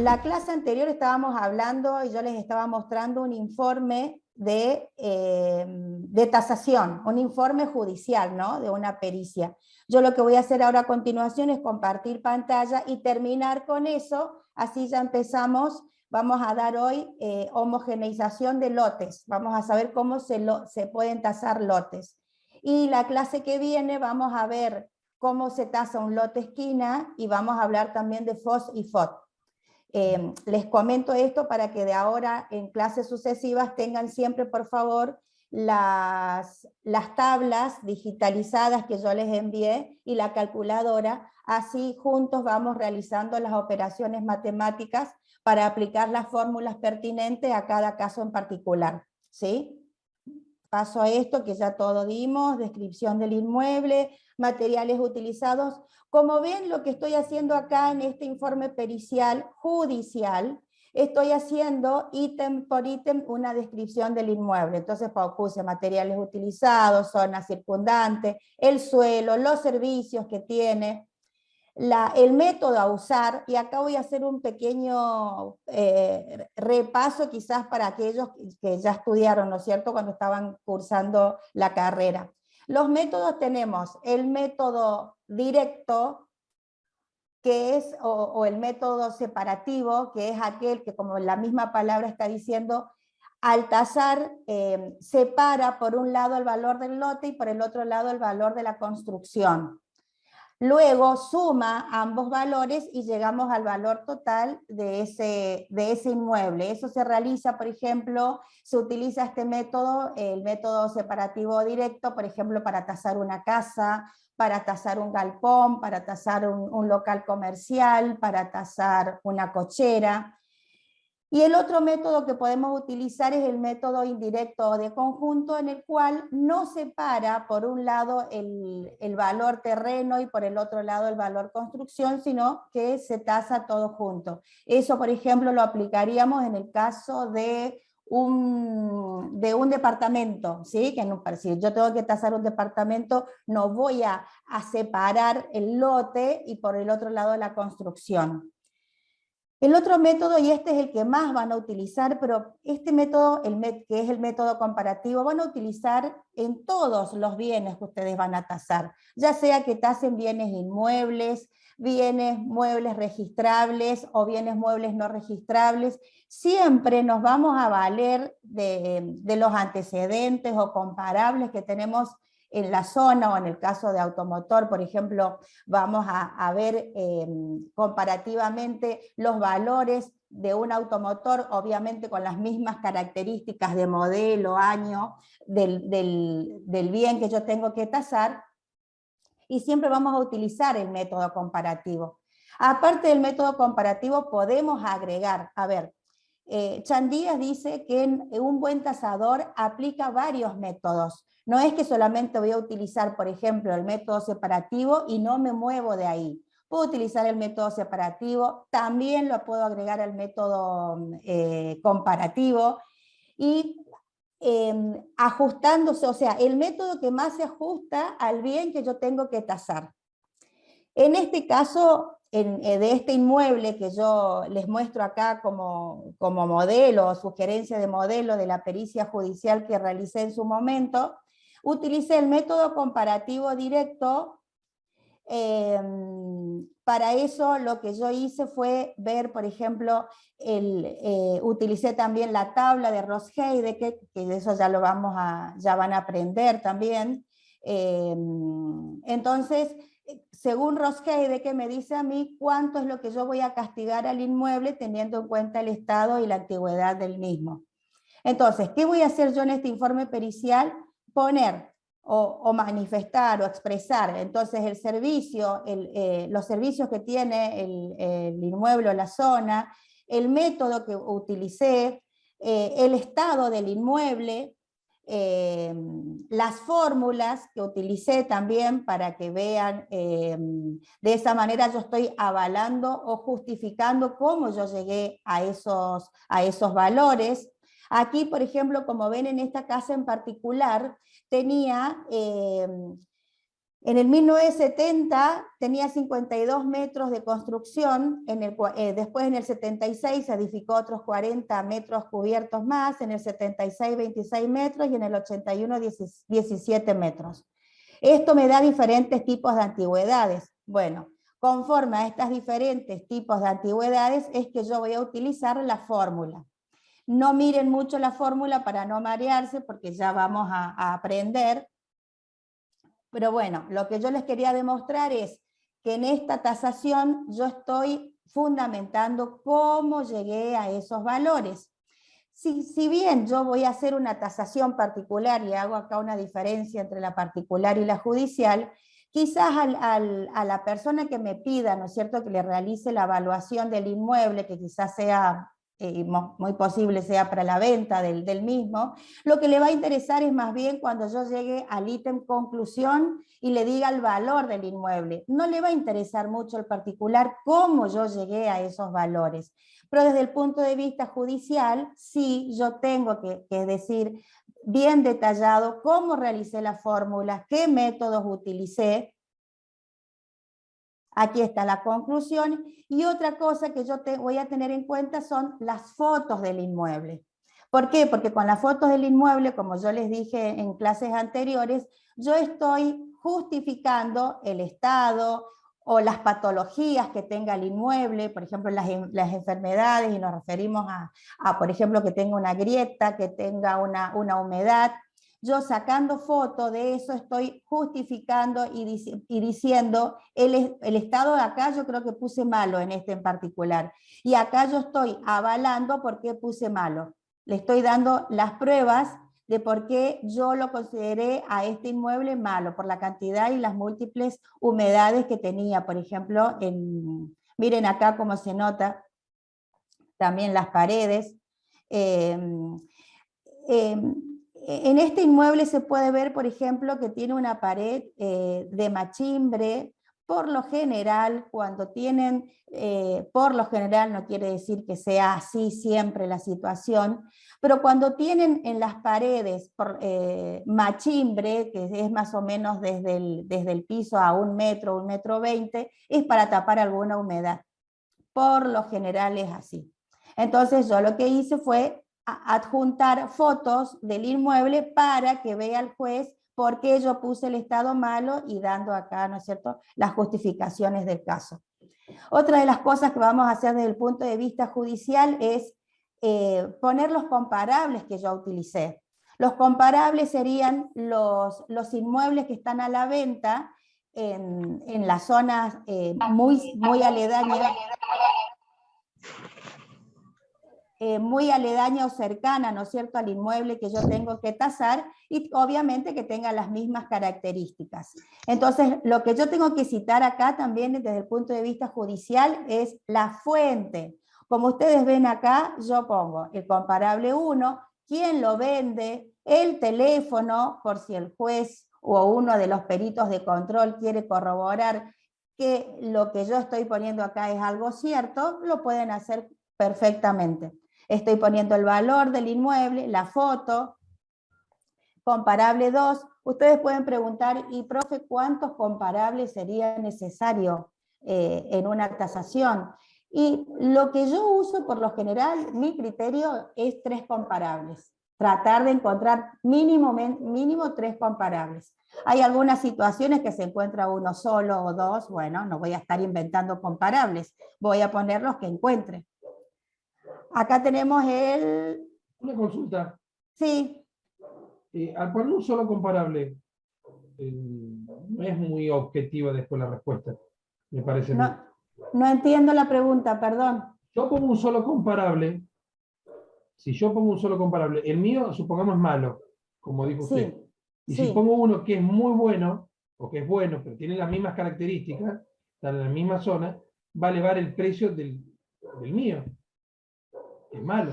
la clase anterior estábamos hablando y yo les estaba mostrando un informe de tasación, un informe judicial, ¿no? De una pericia. Yo lo que voy a hacer ahora a continuación es compartir pantalla y terminar con eso, así ya empezamos. Vamos a dar hoy homogeneización de lotes, vamos a saber cómo se pueden tasar lotes. Y la clase que viene vamos a ver cómo se tasa un lote esquina y vamos a hablar también de FOS y FOT. Les comento esto para que de ahora en clases sucesivas tengan siempre, por favor, las tablas digitalizadas que yo les envié y la calculadora, así juntos vamos realizando las operaciones matemáticas para aplicar las fórmulas pertinentes a cada caso en particular, ¿sí? Paso a esto que ya todo dimos, descripción del inmueble, materiales utilizados. Como ven, lo que estoy haciendo acá en este informe pericial judicial, estoy haciendo ítem por ítem una descripción del inmueble. Entonces puse materiales utilizados, zona circundante, el suelo, los servicios que tiene, el método a usar, y acá voy a hacer un pequeño repaso quizás para aquellos que ya estudiaron, ¿no es cierto?, cuando estaban cursando la carrera. Los métodos tenemos el método directo, que es, o el método separativo, que es aquel que, como la misma palabra está diciendo, al tasar separa por un lado el valor del lote y por el otro lado el valor de la construcción. Luego suma ambos valores y llegamos al valor total de ese inmueble. Eso se realiza, por ejemplo, se utiliza este método, el método separativo directo, por ejemplo, para tasar una casa, para tasar un galpón, para tasar un local comercial, para tasar una cochera. Y el otro método que podemos utilizar es el método indirecto de conjunto, en el cual no separa por un lado el valor terreno y por el otro lado el valor construcción, sino que se tasa todo junto. Eso, por ejemplo, lo aplicaríamos en el caso de un departamento, ¿sí? Que si yo tengo que tasar un departamento, no voy a separar el lote y por el otro lado la construcción. El otro método, y este es el que más van a utilizar, pero este método, que es el método comparativo, van a utilizar en todos los bienes que ustedes van a tasar, ya sea que tasen bienes inmuebles, bienes muebles registrables o bienes muebles no registrables. Siempre nos vamos a valer de los antecedentes o comparables que tenemos en la zona, o en el caso de automotor, por ejemplo, vamos a ver comparativamente los valores de un automotor, obviamente con las mismas características de modelo, año, del bien que yo tengo que tasar, y siempre vamos a utilizar el método comparativo. Aparte del método comparativo podemos agregar, a ver, Chandías dice que un buen tasador aplica varios métodos. No es que solamente voy a utilizar, por ejemplo, el método separativo y no me muevo de ahí. Puedo utilizar el método separativo, también lo puedo agregar al método comparativo, y ajustándose, o sea, el método que más se ajusta al bien que yo tengo que tasar. En este caso, de este inmueble que yo les muestro acá como modelo o sugerencia de modelo de la pericia judicial que realicé en su momento, utilicé el método comparativo directo. Para eso lo que yo hice fue ver, por ejemplo, utilicé también la tabla de Ross-Heideke, que de eso ya van a aprender también. Entonces, según Ross-Heideke me dice a mí cuánto es lo que yo voy a castigar al inmueble teniendo en cuenta el estado y la antigüedad del mismo. Entonces, ¿qué voy a hacer yo en este informe pericial? Poner o manifestar o expresar entonces el servicio, los servicios que tiene el inmueble o la zona, el método que utilicé, el estado del inmueble, las fórmulas que utilicé también para que vean, de esa manera yo estoy avalando o justificando cómo yo llegué a esos valores. Aquí, por ejemplo, como ven en esta casa en particular, tenía En el 1970 tenía 52 metros de construcción, después en el 76 se edificó otros 40 metros cubiertos más, en el 76 26 metros y en el 81 17 metros. Esto me da diferentes tipos de antigüedades. Bueno, conforme a estos diferentes tipos de antigüedades es que yo voy a utilizar la fórmula. No miren mucho la fórmula para no marearse porque ya vamos a aprender. Pero bueno, lo que yo les quería demostrar es que en esta tasación yo estoy fundamentando cómo llegué a esos valores. Si bien yo voy a hacer una tasación particular y hago acá una diferencia entre la particular y la judicial, quizás a la persona que me pida, ¿no es cierto?, que le realice la evaluación del inmueble, que quizás sea muy posible sea para la venta del mismo, lo que le va a interesar es más bien cuando yo llegue al ítem conclusión y le diga el valor del inmueble. No le va a interesar mucho el particular cómo yo llegué a esos valores. Pero desde el punto de vista judicial, sí, yo tengo que decir bien detallado cómo realicé las fórmulas, qué métodos utilicé. Aquí está la conclusión. Y otra cosa que yo voy a tener en cuenta son las fotos del inmueble. ¿Por qué? Porque con las fotos del inmueble, como yo les dije en clases anteriores, yo estoy justificando el estado o las patologías que tenga el inmueble, por ejemplo, las enfermedades, y nos referimos por ejemplo, que tenga una grieta, que tenga una humedad. Yo sacando foto de eso estoy justificando y diciendo, el estado de acá yo creo que puse malo en este en particular, y acá yo estoy avalando por qué puse malo. Le estoy dando las pruebas de por qué yo lo consideré a este inmueble malo, por la cantidad y las múltiples humedades que tenía. Por ejemplo, miren acá cómo se nota también las paredes. En este inmueble se puede ver, por ejemplo, que tiene una pared de machimbre. Por lo general, cuando tienen, por lo general no quiere decir que sea así siempre la situación, pero cuando tienen en las paredes machimbre, que es más o menos desde el piso a 1 metro 20, es para tapar alguna humedad. Por lo general es así. Entonces yo lo que hice fue adjuntar fotos del inmueble para que vea el juez por qué yo puse el estado malo y dando acá, ¿no es cierto?, las justificaciones del caso. Otra de las cosas que vamos a hacer desde el punto de vista judicial es poner los comparables que yo utilicé. Los comparables serían los inmuebles que están a la venta en las zonas muy aledañas, muy aledaña o cercana, ¿no es cierto?, al inmueble que yo tengo que tasar, y obviamente que tenga las mismas características. Entonces, lo que yo tengo que citar acá también desde el punto de vista judicial es la fuente. Como ustedes ven acá, yo pongo el comparable 1, quién lo vende, el teléfono, por si el juez o uno de los peritos de control quiere corroborar que lo que yo estoy poniendo acá es algo cierto, lo pueden hacer perfectamente. Estoy poniendo el valor del inmueble, la foto, comparable 2. Ustedes pueden preguntar, y profe, ¿cuántos comparables sería necesario en una tasación? Y lo que yo uso por lo general, mi criterio es 3 comparables. Tratar de encontrar mínimo 3 comparables. Hay algunas situaciones que se encuentra uno solo o 2, bueno, no voy a estar inventando comparables, voy a poner los que encuentre. Acá tenemos Una consulta. Sí. Al poner un solo comparable, no es muy objetiva después la respuesta, me parece. No entiendo la pregunta, perdón. Yo pongo un solo comparable. Si yo pongo un solo comparable, el mío supongamos malo, como dijo usted. Y si pongo uno que es muy bueno, o que es bueno, pero tiene las mismas características, está en la misma zona, va a elevar el precio del mío. Es malo.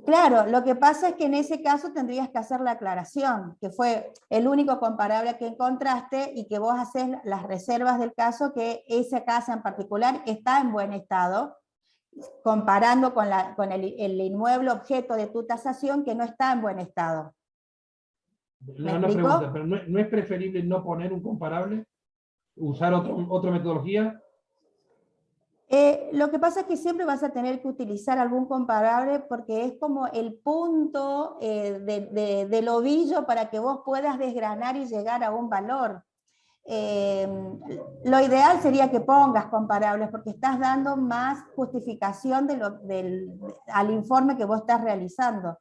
Claro, lo que pasa es que en ese caso tendrías que hacer la aclaración, que fue el único comparable que encontraste y que vos haces las reservas del caso que esa casa en particular está en buen estado, comparando con el inmueble objeto de tu tasación que no está en buen estado. ¿Me Una explico? pregunta, pero ¿no es preferible no poner un comparable? ¿Usar otra metodología? Lo que pasa es que siempre vas a tener que utilizar algún comparable porque es como el punto del ovillo para que vos puedas desgranar y llegar a un valor. Lo ideal sería que pongas comparables porque estás dando más justificación al informe que vos estás realizando.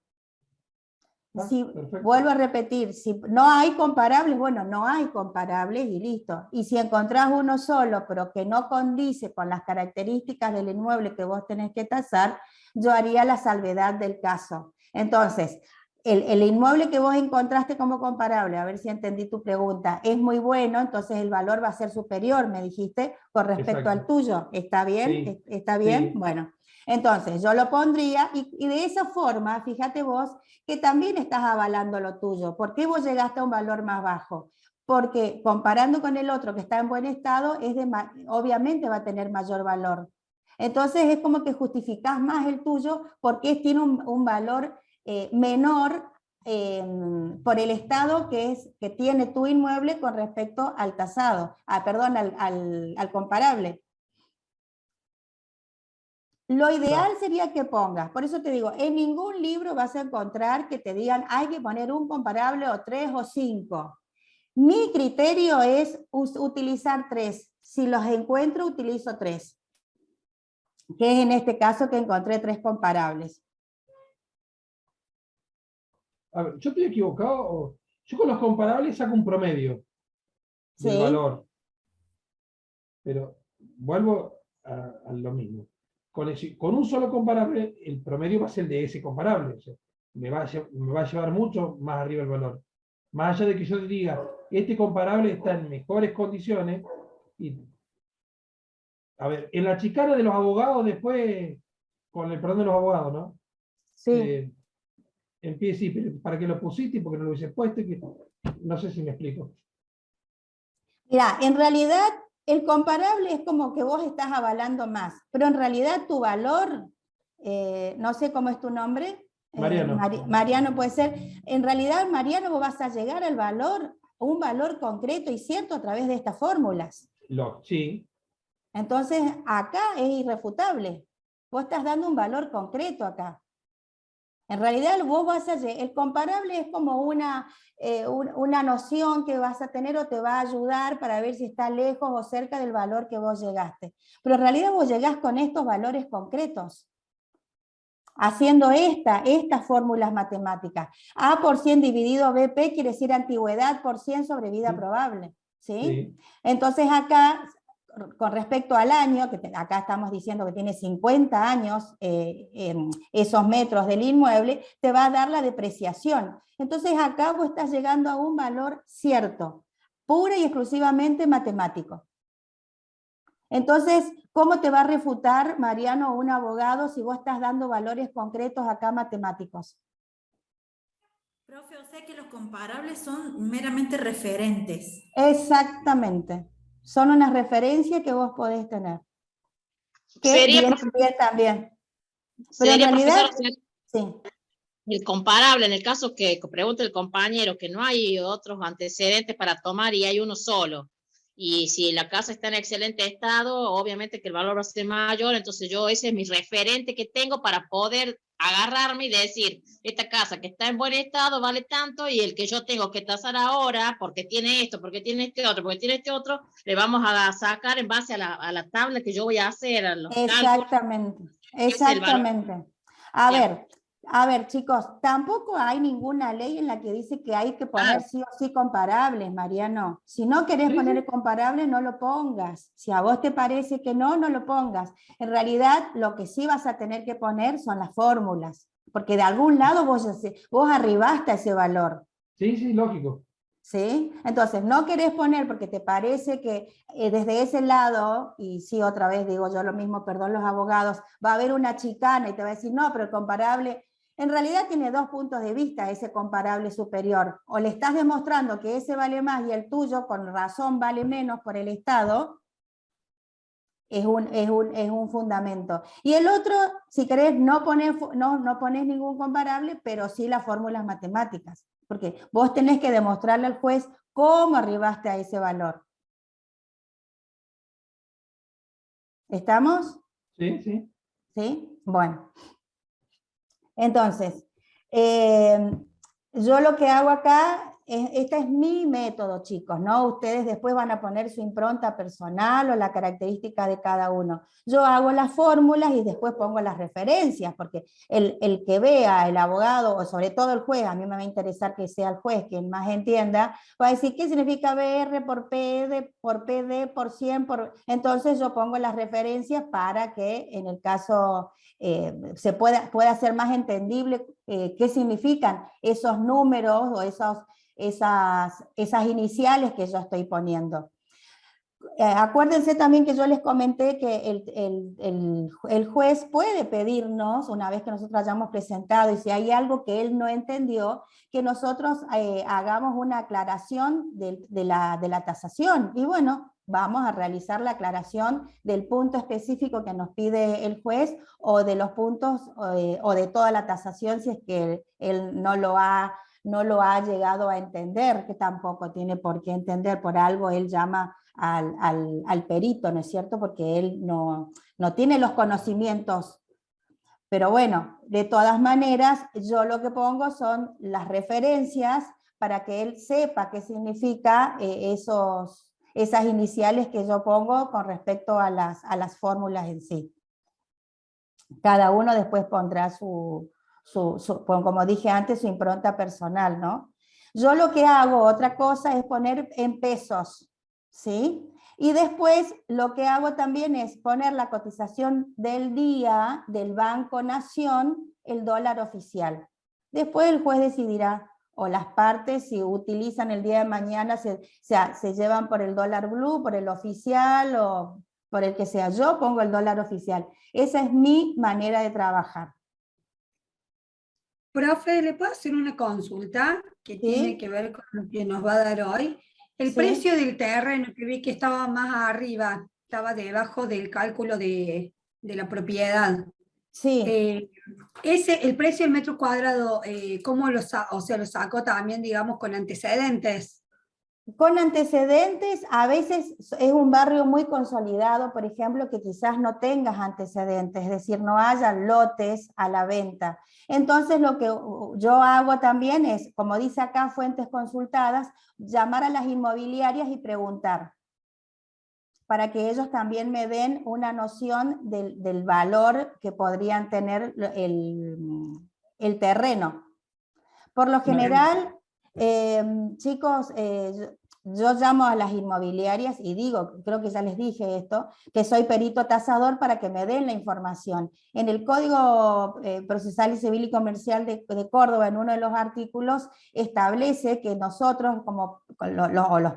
Si, vuelvo a repetir, si no hay comparables, bueno, no hay comparables y listo. Y si encontrás uno solo, pero que no condice con las características del inmueble que vos tenés que tasar, yo haría la salvedad del caso. Entonces, el inmueble que vos encontraste como comparable, a ver si entendí tu pregunta, es muy bueno, entonces el valor va a ser superior, me dijiste, con respecto al tuyo. ¿Está bien? Sí. ¿Está bien? Sí. Bueno, entonces yo lo pondría y de esa forma, fíjate vos, que también estás avalando lo tuyo. ¿Por qué vos llegaste a un valor más bajo? Porque comparando con el otro que está en buen estado, obviamente va a tener mayor valor. Entonces es como que justificás más el tuyo porque tiene un valor menor por el estado que tiene tu inmueble con respecto al tasado, al comparable. Lo ideal sería que pongas, por eso te digo, en ningún libro vas a encontrar que te digan hay que poner un comparable o 3 o 5. Mi criterio es utilizar 3. Si los encuentro, utilizo 3. Que es en este caso que encontré 3 comparables. A ver, yo estoy equivocado. Yo con los comparables saco un promedio del valor. Pero vuelvo a lo mismo. Con un solo comparable, el promedio va a ser el de ese comparable. O sea, me va a llevar mucho más arriba el valor. Más allá de que yo te diga, este comparable está en mejores condiciones. Y, a ver, en la chicana de los abogados, después, con el perdón de los abogados, ¿no? Sí. Empieza, sí, pero ¿para qué lo pusiste? Porque no lo hubiese puesto. No sé si me explico. Mira, en realidad el comparable es como que vos estás avalando más, pero en realidad tu valor, no sé cómo es tu nombre, Mariano. Mariano puede ser, en realidad Mariano vos vas a llegar al valor, un valor concreto y cierto a través de estas fórmulas. Sí. Entonces acá es irrefutable, vos estás dando un valor concreto acá. En realidad vos el comparable es como una noción que vas a tener o te va a ayudar para ver si está lejos o cerca del valor que vos llegaste. Pero en realidad vos llegás con estos valores concretos, haciendo estas fórmulas matemáticas. A por 100 dividido BP quiere decir antigüedad por 100 sobre vida probable. ¿Sí? Entonces acá, con respecto al año, que acá estamos diciendo que tiene 50 años esos metros del inmueble, te va a dar la depreciación. Entonces acá vos estás llegando a un valor cierto, pura y exclusivamente matemático. Entonces, ¿cómo te va a refutar, Mariano, un abogado si vos estás dando valores concretos acá matemáticos? Profe, o sea que los comparables son meramente referentes. Exactamente. Son una referencia que vos podés tener. Que sería, bien también. Pero sería, en realidad, profesor, sí. El comparable, en el caso que pregunte el compañero que no hay otros antecedentes para tomar y hay uno solo, y si la casa está en excelente estado, obviamente que el valor va a ser mayor, entonces ese es mi referente que tengo para poder agarrarme y decir, esta casa que está en buen estado vale tanto, y el que yo tengo que tasar ahora, porque tiene esto, porque tiene este otro, porque tiene este otro, le vamos a sacar en base a la tabla que yo voy a hacer, a los Exactamente, cálculos, exactamente. A ver, chicos, tampoco hay ninguna ley en la que dice que hay que poner sí o sí comparables, Mariano. Si no querés poner comparables, no lo pongas. Si a vos te parece que no, no lo pongas. En realidad, lo que sí vas a tener que poner son las fórmulas, porque de algún lado vos arribaste a ese valor. Sí, lógico. ¿Sí? Entonces, no querés poner porque te parece que desde ese lado, y sí, otra vez digo yo lo mismo, perdón los abogados, va a haber una chicana y te va a decir, no, pero el comparable, en realidad tiene dos puntos de vista ese comparable superior. O le estás demostrando que ese vale más y el tuyo con razón vale menos por el Estado, es un fundamento. Y el otro, si querés, no pones ningún comparable, pero sí las fórmulas matemáticas. porque vos tenés que demostrarle al juez cómo arribaste a ese valor. ¿Estamos? Sí, sí. ¿Sí? Bueno. Entonces, yo lo que hago acá, este es mi método, chicos, ¿no? Ustedes después van a poner su impronta personal o la característica de cada uno. Yo hago las fórmulas y después pongo las referencias, porque el que vea, el abogado, o sobre todo el juez, a mí me va a interesar que sea el juez quien más entienda, va a decir, ¿qué significa BR por PD, por 100? Entonces yo pongo las referencias para que en el caso se pueda hacer más entendible qué significan esos números o esas iniciales que yo estoy poniendo. Acuérdense también que yo les comenté que el juez puede pedirnos, una vez que nosotros hayamos presentado, y si hay algo que él no entendió, que nosotros hagamos una aclaración de la tasación. Y bueno, vamos a realizar la aclaración del punto específico que nos pide el juez, o de los puntos, o de toda la tasación, si es que él no lo ha llegado a entender, que tampoco tiene por qué entender, por algo él llama al perito, ¿no es cierto? Porque él no tiene los conocimientos. Pero bueno, de todas maneras, yo lo que pongo son las referencias para que él sepa qué significa esas iniciales que yo pongo con respecto a las fórmulas en sí. Cada uno después pondrá como dije antes, su impronta personal, ¿no? Yo lo que hago, otra cosa, es poner en pesos, ¿sí? Y después lo que hago también es poner la cotización del día del Banco Nación, el dólar oficial. Después el juez decidirá, o las partes, si utilizan el día de mañana, se llevan por el dólar blue, por el oficial, o por el que sea. Yo pongo el dólar oficial. Esa es mi manera de trabajar. Profe, ¿le puedo hacer una consulta que ¿Sí? tiene que ver con lo que nos va a dar hoy? El ¿Sí? precio del terreno, que vi que estaba más arriba, estaba debajo del cálculo de la propiedad. Sí. El precio del metro cuadrado, ¿cómo lo sacó también, digamos, con antecedentes? Con antecedentes, a veces es un barrio muy consolidado, por ejemplo, que quizás no tengas antecedentes, es decir, no haya lotes a la venta. Entonces lo que yo hago también es, como dice acá, fuentes consultadas, llamar a las inmobiliarias y preguntar, para que ellos también me den una noción del valor que podrían tener el terreno. Por lo general, chicos, yo llamo a las inmobiliarias y digo, creo que ya les dije esto, que soy perito tasador para que me den la información. En el Código Procesal y Civil y Comercial de Córdoba, en uno de los artículos, establece que nosotros, como los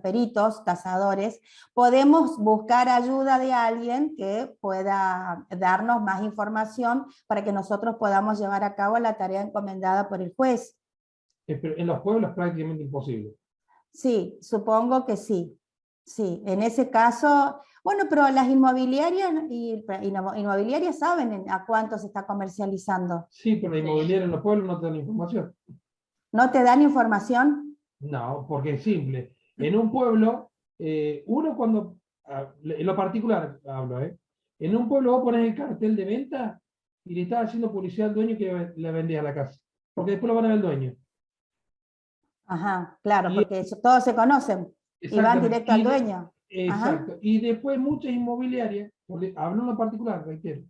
peritos tasadores, podemos buscar ayuda de alguien que pueda darnos más información para que nosotros podamos llevar a cabo la tarea encomendada por el juez. Pero en los pueblos es prácticamente imposible. Sí, supongo que sí. Sí, en ese caso, bueno, pero las inmobiliarias saben a cuánto se está comercializando. Sí, pero la inmobiliaria en los pueblos no te dan información. ¿No te dan información? No, porque es simple. En un pueblo, uno cuando, en lo particular hablo, en un pueblo vos pones el cartel de venta y le estás haciendo publicidad al dueño que le vendía la casa. Porque después lo van a ver el dueño. Ajá, claro, porque todos se conocen y van directo al dueño. Exacto. Ajá. Y después muchas inmobiliarias, hablo en lo particular, reitero,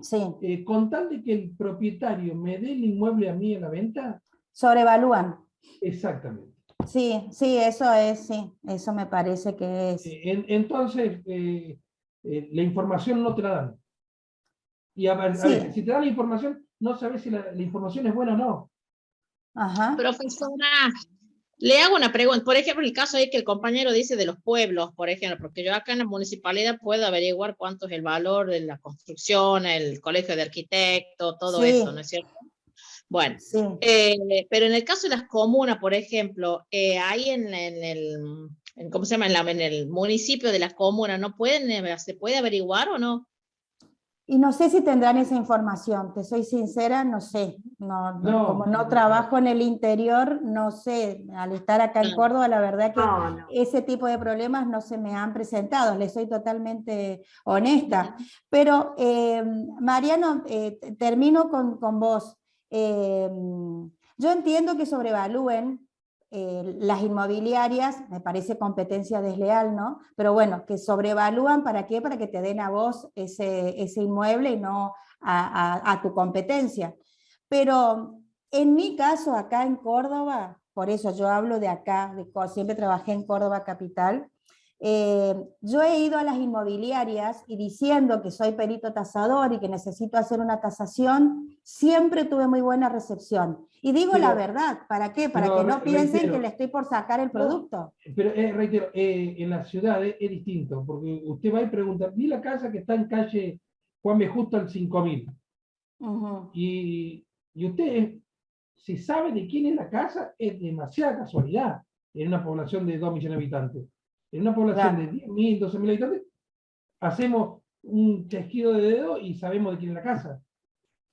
sí. Con tal de que el propietario me dé el inmueble a mí a la venta, sobrevalúan. Exactamente. Sí, eso me parece que es. Entonces, la información no te la dan. Y a ver, si te dan la información, no sabes si la información es buena o no. Ajá. Profesora, le hago una pregunta. Por ejemplo, el caso es que el compañero dice de los pueblos, por ejemplo, porque yo acá en la municipalidad puedo averiguar cuánto es el valor de la construcción, el colegio de arquitectos, todo eso, ¿no es cierto? Bueno, pero en el caso de las comunas, por ejemplo, ahí ¿cómo se llama? En el municipio de las comunas, ¿no pueden, se puede averiguar o no? Y no sé si tendrán esa información, te soy sincera, no sé. Como no trabajo en el interior, no sé. Al estar acá en Córdoba, la verdad que ese tipo de problemas no se me han presentado, les soy totalmente honesta. Pero, Mariano, termino con vos. Yo entiendo que sobrevalúen las inmobiliarias, me parece competencia desleal, ¿no? Pero bueno, que sobrevalúan, ¿para qué? Para que te den a vos ese inmueble y no a tu competencia. Pero en mi caso, acá en Córdoba, por eso yo hablo de acá, siempre trabajé en Córdoba capital, yo he ido a las inmobiliarias y diciendo que soy perito tasador y que necesito hacer una tasación, siempre tuve muy buena recepción. Y digo la verdad, ¿para qué? Para que no piensen que le estoy por sacar el producto. Pero reitero, en las ciudades es distinto, porque usted va y pregunta, vi la casa que está en calle Juan B. Justo al 5000. Y usted, si sabe de quién es la casa, es demasiada casualidad en una población de 2 millones de habitantes. En una población de 10.000, 12.000 habitantes, hacemos un chasquido de dedo y sabemos de quién es la casa.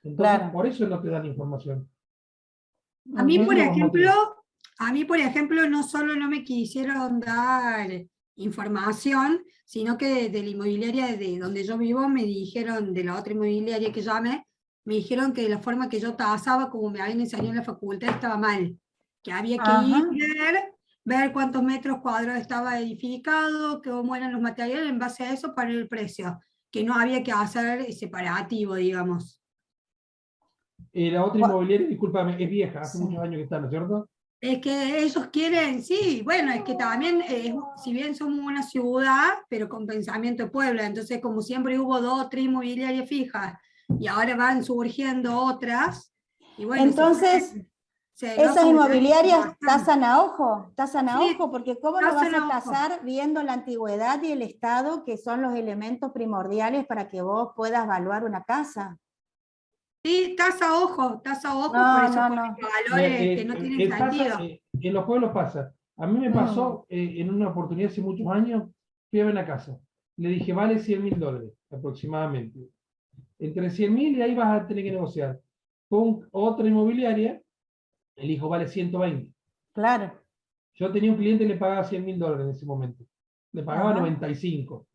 Entonces, por eso no te dan información. A mí, por ejemplo, no solo no me quisieron dar información, sino que de la inmobiliaria de donde yo vivo me dijeron, de la otra inmobiliaria que llamé, me dijeron que de la forma que yo tasaba, como me habían enseñado en la facultad, estaba mal. Que había que ir a ver cuántos metros cuadrados estaba edificado, cómo eran los materiales, en base a eso para el precio. Que no había que hacer separativo, digamos. La otra inmobiliaria, discúlpame, es vieja, hace muchos años que está, ¿no es cierto? Es que ellos quieren, sí, bueno, es que también, si bien somos una ciudad, pero con pensamiento de pueblo, entonces como siempre hubo 2 o 3 inmobiliarias fijas, y ahora van surgiendo otras, y bueno, entonces, esas inmobiliarias tasan a ojo, porque ¿cómo no vas a tasar viendo la antigüedad y el estado, que son los elementos primordiales para que vos puedas evaluar una casa? Sí, tasa a ojo, por eso valores que no tienen sentido. En los pueblos pasa. A mí me pasó en una oportunidad hace muchos años, fui a ver una casa. Le dije, vale $100.000 aproximadamente. Entre 100.000 y ahí vas a tener que negociar. Con otra inmobiliaria, el hijo vale 120. Claro. Yo tenía un cliente que le pagaba $100.000 en ese momento. Le pagaba 95.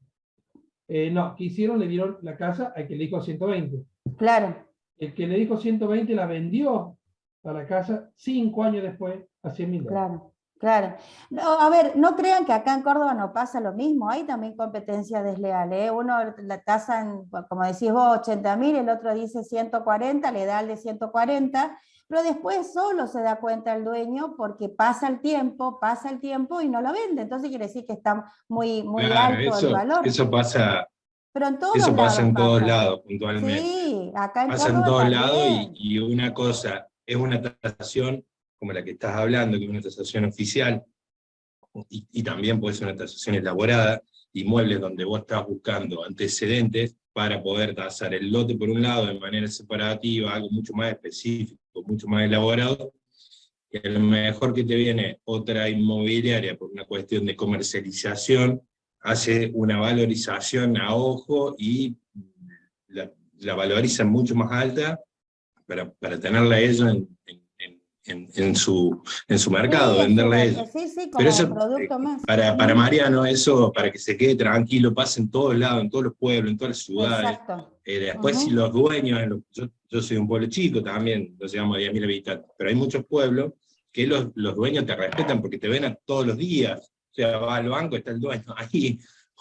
No, ¿qué hicieron? Le dieron la casa al que le dijo 120. Claro. El que le dijo 120 la vendió a la casa 5 años después a $100.000. Claro. No, a ver, no crean que acá en Córdoba no pasa lo mismo, hay también competencia desleal, ¿eh? Uno la tasa, como decís vos, 80.000, el otro dice 140, le da al de 140, pero después solo se da cuenta el dueño porque pasa el tiempo y no lo vende, entonces quiere decir que está muy alto el valor. Eso pasa. Pero en todos Eso pasa en todos pasa. lados, puntualmente. Sí, acá en pasa Córdoba en todos también. lados y una cosa es una tasación como la que estás hablando, que es una tasación oficial, y también puede ser una tasación elaborada, inmuebles donde vos estás buscando antecedentes para poder tasar el lote por un lado de manera separativa, algo mucho más específico, mucho más elaborado, y a lo mejor que te viene otra inmobiliaria por una cuestión de comercialización, hace una valorización a ojo y la valoriza mucho más alta para tenerla a ellos en su mercado, venderla a ellos. Sí, como pero eso, producto más. Para Mariano, eso, para que se quede tranquilo, pasa en todos lados, en todos los pueblos, en todas las ciudades. Exacto. Después, si los dueños, yo soy de un pueblo chico también, nos llegamos a 10.000 habitantes, pero hay muchos pueblos que los dueños te respetan porque te ven a todos los días. O sea, va al banco, está el dueño ahí,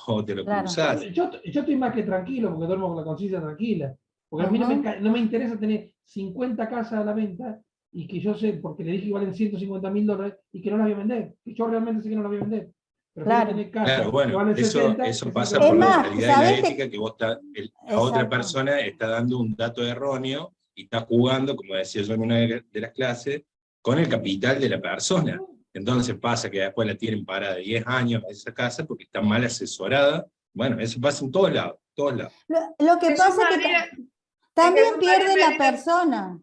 o te lo cruzás. Yo estoy más que tranquilo porque duermo con la conciencia tranquila. Porque a mí no me interesa tener 50 casas a la venta y que yo sé, porque le dije que valen $150.000 y que no las voy a vender. Que yo realmente sé que no las voy a vender. Pero tener casas bueno, que valen eso 60, pasa por la realidad y la ética, que vos la otra persona está dando un dato erróneo y está jugando, como decía yo en una de las clases, con el capital de la persona. Entonces pasa que después la tienen parada de 10 años esa casa porque está mal asesorada. Bueno, eso pasa en todos lados, todos lados. Lo que pasa es que también pierde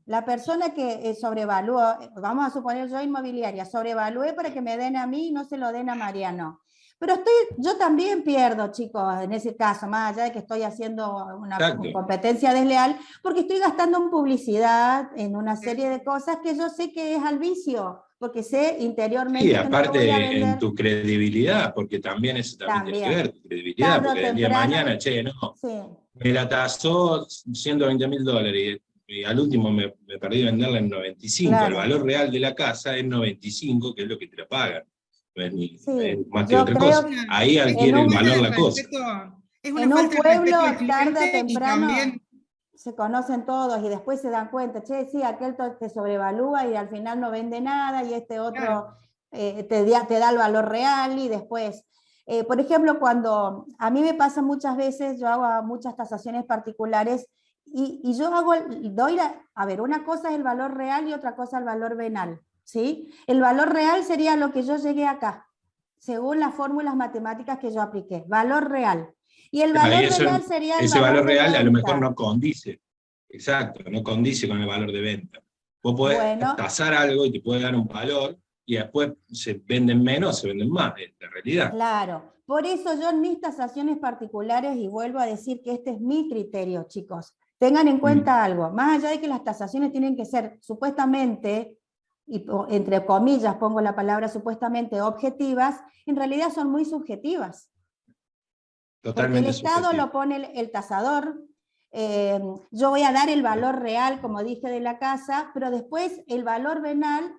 la persona que sobrevalúa, vamos a suponer yo inmobiliaria, sobrevalúe para que me den a mí y no se lo den a Mariano. Pero yo también pierdo, chicos, en ese caso, más allá de que estoy haciendo una competencia desleal, porque estoy gastando en publicidad, en una serie de cosas que yo sé que es al vicio, porque sé interiormente Sí, que no lo voy a aparte vender. en tu credibilidad, porque también eso también tiene que ver, tu credibilidad, Tarde o porque el día de temprano, mañana, che, no, sí. me la tasó $120.000 y al último me perdí venderla en 95. Claro. El valor real de la casa es 95, que es lo que te la pagan. No es, ni, Sí, es más que yo otra creo cosa. que Ahí adquiere el valor la cosa. Es una en un falta de pueblo, respeto al tarde o cliente y temprano, también se conocen todos y después se dan cuenta, che, sí, aquel te sobrevalúa y al final no vende nada y este otro Claro. te da el valor real y después... por ejemplo, cuando a mí me pasa muchas veces, yo hago muchas tasaciones particulares y yo a ver, una cosa es el valor real y otra cosa el valor venal, ¿sí? El valor real sería lo que yo llegué acá, según las fórmulas matemáticas que yo apliqué, valor real. Y el valor venal sería el ese valor de real venta. a lo mejor no condice, exacto, no condice con el valor de venta. Vos podés tasar algo y te puede dar un valor, y después se venden menos, se venden más, es la realidad. Claro, por eso yo en mis tasaciones particulares, y vuelvo a decir que este es mi criterio, chicos, tengan en cuenta algo, más allá de que las tasaciones tienen que ser supuestamente, y entre comillas pongo la palabra supuestamente, objetivas, en realidad son muy subjetivas. Totalmente. Porque el Estado subjetivo. lo pone el tasador, yo voy a dar el valor real, como dije, de la casa, pero después el valor venal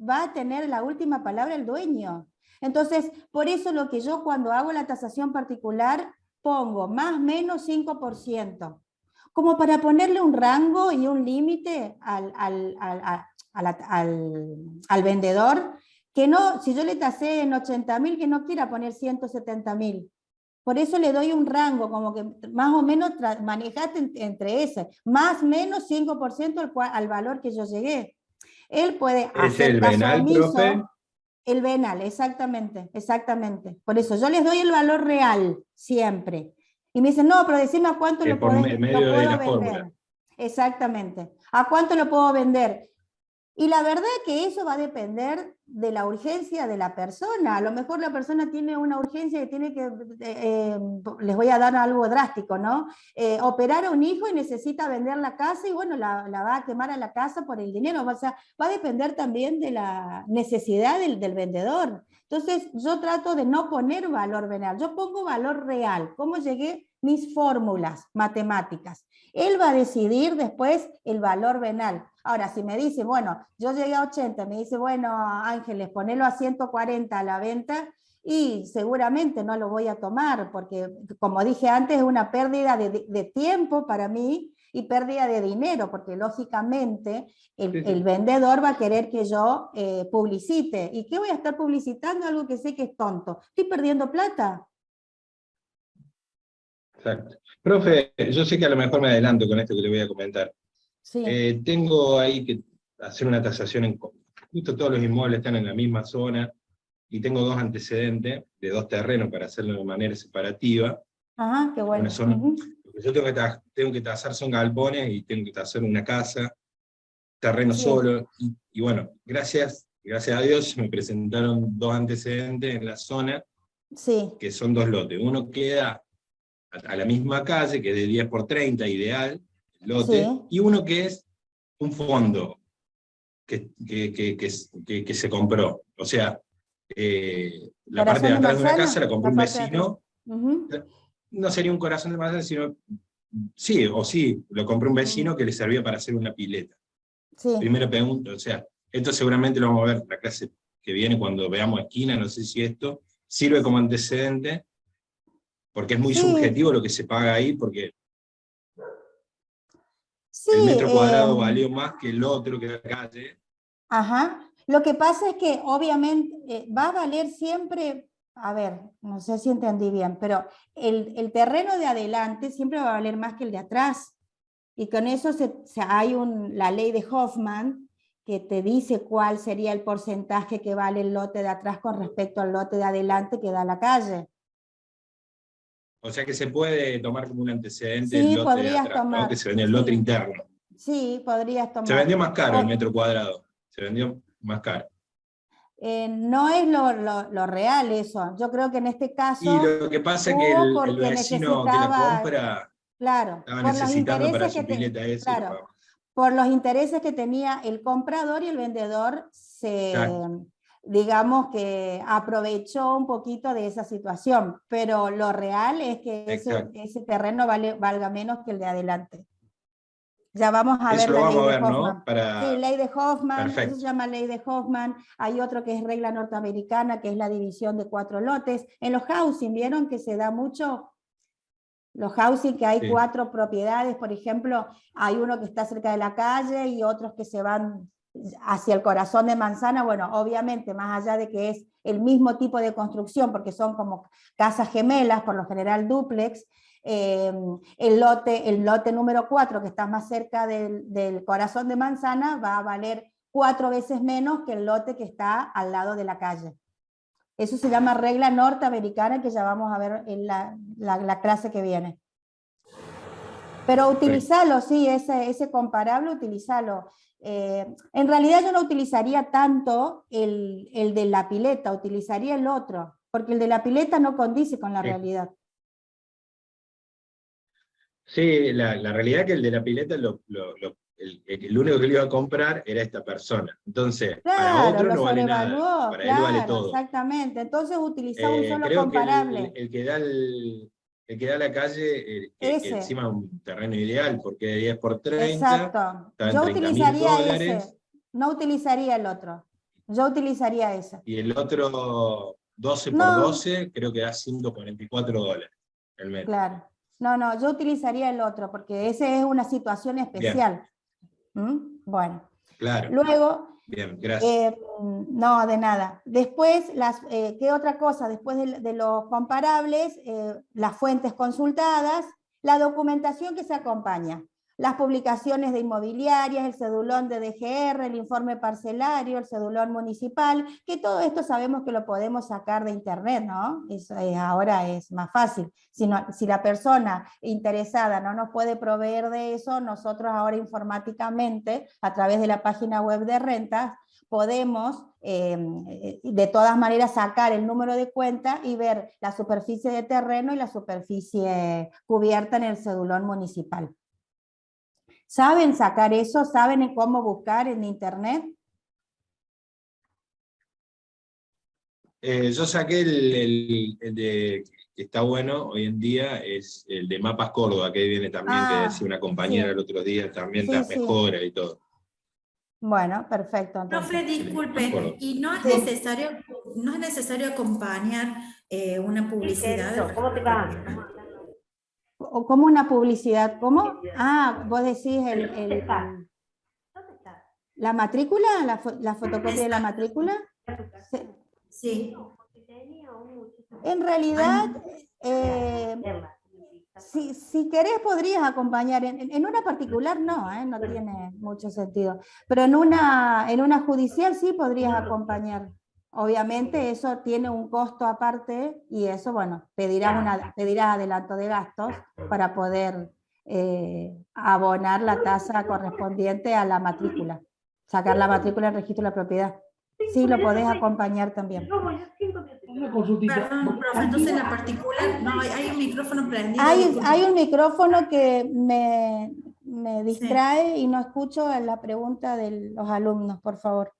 va a tener la última palabra el dueño. Entonces, por eso lo que yo cuando hago la tasación particular pongo más menos 5%, como para ponerle un rango y un límite al vendedor, que no, si yo le tasé en 80.000, que no quiera poner 170.000. Por eso le doy un rango, como que más o menos manejaste entre ese, más menos 5% al valor que yo llegué. Él puede hacer el caso venal, omiso. profe. El venal, exactamente, exactamente. Por eso yo les doy el valor real, siempre. Y me dicen, no, pero decime a cuánto lo puedo vender. Fórmula. Exactamente. ¿A cuánto lo puedo vender? Y la verdad que eso va a depender de la urgencia de la persona. A lo mejor la persona tiene una urgencia y tiene que, les voy a dar algo drástico, ¿no? Operar a un hijo y necesita vender la casa y bueno, la va a quemar a la casa por el dinero. O sea, va a depender también de la necesidad del vendedor. Entonces, yo trato de no poner valor venal, yo pongo valor real. ¿Cómo llegué? Mis fórmulas matemáticas. Él va a decidir después el valor venal. Ahora, si me dice, bueno, yo llegué a 80, me dice, bueno, Ángeles, ponelo a 140 a la venta, y seguramente no lo voy a tomar, porque como dije antes, es una pérdida de tiempo para mí y pérdida de dinero, porque lógicamente el vendedor va a querer que yo publicite. ¿Y qué voy a estar publicitando? Algo que sé que es tonto. Estoy perdiendo plata. Exacto. Profe, yo sé que a lo mejor me adelanto con esto que le voy a comentar. Sí. Tengo ahí que hacer una tasación, justo todos los inmuebles están en la misma zona, y tengo dos antecedentes de dos terrenos para hacerlo de manera separativa. Ajá, qué bueno. Lo que yo tengo que tasar son galpones y tengo que tasar una casa, terreno solo, y bueno, gracias a Dios me presentaron dos antecedentes en la zona, que son dos lotes. Uno queda a la misma calle, que es de 10 por 30, ideal, el lote, y uno que es un fondo que se compró. O sea, la parte de atrás de una casa la compró un vecino. No sería un corazón de manzana, sino, sí, lo compró un vecino que le servía para hacer una pileta. Primera pregunta, o sea, esto seguramente lo vamos a ver la clase que viene cuando veamos esquina, no sé si esto sirve como antecedente, porque es muy subjetivo lo que se paga ahí, porque el metro cuadrado valió más que el otro, que la calle. Ajá. Lo que pasa es que obviamente va a valer siempre, a ver, no sé si entendí bien, pero el terreno de adelante siempre va a valer más que el de atrás. Y con eso hay la ley de Hoffman que te dice cuál sería el porcentaje que vale el lote de atrás con respecto al lote de adelante que da la calle. O sea que se puede tomar como un antecedente el lote de atrás, ¿no? Que se vendió el lote interno. Sí, podrías tomar. Se vendió más caro el metro cuadrado, se vendió más caro. No es lo real eso. Yo creo que en este caso... Y lo que pasa es que el vecino que la compra claro, estaba por los necesitando para intereses su pileta ese. claro, por los intereses que tenía el comprador, y el vendedor digamos que aprovechó un poquito de esa situación, pero lo real es que ese terreno valga menos que el de adelante. Ya vamos a ver la ley de Hoffman. ¿No? Sí, ley de Hoffman, Perfecto. eso se llama ley de Hoffman. Hay otro que es regla norteamericana, que es la división de 4 lotes. En los housing, ¿vieron que se da mucho? Los housing, que hay 4 propiedades, por ejemplo, hay uno que está cerca de la calle y otros que se van hacia el corazón de manzana. Bueno, obviamente, más allá de que es el mismo tipo de construcción, porque son como casas gemelas, por lo general dúplex, el lote número 4, que está más cerca del corazón de manzana, va a valer 4 veces menos que el lote que está al lado de la calle. Eso se llama regla norteamericana, que ya vamos a ver en la clase que viene. Pero utilizarlo, sí, ese comparable, utilizarlo. En realidad yo no utilizaría tanto el de la pileta, utilizaría el otro, porque el de la pileta no condice con la realidad. Sí, la realidad es que el de la pileta, el único que le iba a comprar era esta persona. Entonces, para otro no vale nada, para él vale todo. Exactamente, entonces utiliza un solo creo comparable. Que el que da a la calle, que encima es un terreno ideal, porque de 10 por 30, exacto. Yo utilizaría ese, no utilizaría el otro. Yo utilizaría ese. Y el otro 12 por 12, creo que da $144 el metro. Claro. No, yo utilizaría el otro, porque ese es una situación especial. Bueno. Claro. Luego... Bien, gracias. No, de nada. Después, ¿qué otra cosa? Después de los comparables, las fuentes consultadas, la documentación que se acompaña, las publicaciones de inmobiliarias, el cedulón de DGR, el informe parcelario, el cedulón municipal, que todo esto sabemos que lo podemos sacar de internet, ¿no? Ahora es más fácil. Si la persona interesada no nos puede proveer de eso, nosotros ahora informáticamente, a través de la página web de rentas, podemos de todas maneras sacar el número de cuenta y ver la superficie de terreno y la superficie cubierta en el cedulón municipal. ¿Saben sacar eso? ¿Saben cómo buscar en internet? Yo saqué el de que está bueno hoy en día, es el de Mapas Córdoba, que viene también, que decía una compañera el otro día, también las mejoras y todo. Bueno, perfecto. Entonces. Profe, disculpe, ¿y no es necesario acompañar una publicidad? ¿Cómo te va? ¿Cómo una publicidad? ¿Cómo? Ah, vos decís la matrícula, la fotocopia de la matrícula. Sí. En realidad, si querés podrías acompañar, en una particular no tiene mucho sentido, pero en una judicial sí podrías acompañar. Obviamente eso tiene un costo aparte y eso, bueno, pedirás adelanto de gastos para poder abonar la tasa correspondiente a la matrícula, sacar la matrícula en registro de la propiedad. Sí, lo podés acompañar también. Una consultita. Perdón, profe, entonces en la particular, no, hay un micrófono prendido. Hay un micrófono que me distrae y no escucho la pregunta de los alumnos, por favor.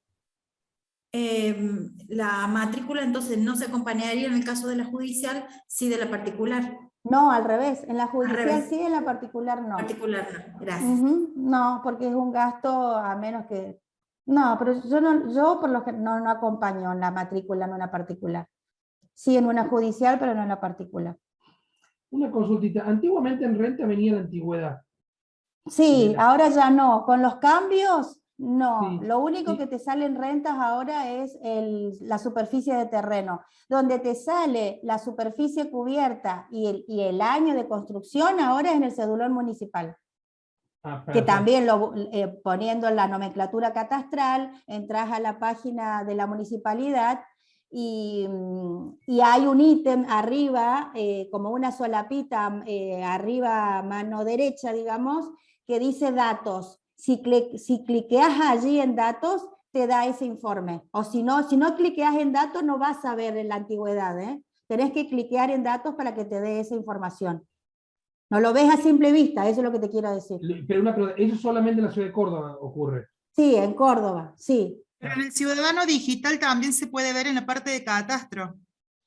La matrícula entonces no se acompañaría en el caso de la judicial, sí de la particular. No, al revés, en la judicial sí, en la particular no. Particular no, gracias. No, porque es un gasto a menos que... No, pero yo por lo que no acompaño en la matrícula, no en la particular. Sí, en una judicial, pero no en la particular. Una consultita. Antiguamente en renta venía la antigüedad. Sí, ahora ya no. Con los cambios, no. Sí, Lo único que te sale en rentas ahora es la superficie de terreno. Donde te sale la superficie cubierta y el año de construcción ahora es en el cedulón municipal. Que también poniendo en la nomenclatura catastral, entras a la página de la municipalidad y hay un ítem arriba, como una solapita arriba a mano derecha, digamos, que dice datos. Si cliqueas allí en datos, te da ese informe. O si no cliqueas en datos, no vas a ver en la antigüedad, ¿eh? Tenés que cliquear en datos para que te dé esa información. No lo ves a simple vista, eso es lo que te quiero decir. Pero una pregunta, ¿eso solamente en la ciudad de Córdoba ocurre? Sí, en Córdoba, sí. Pero en el Ciudadano Digital también se puede ver en la parte de catastro.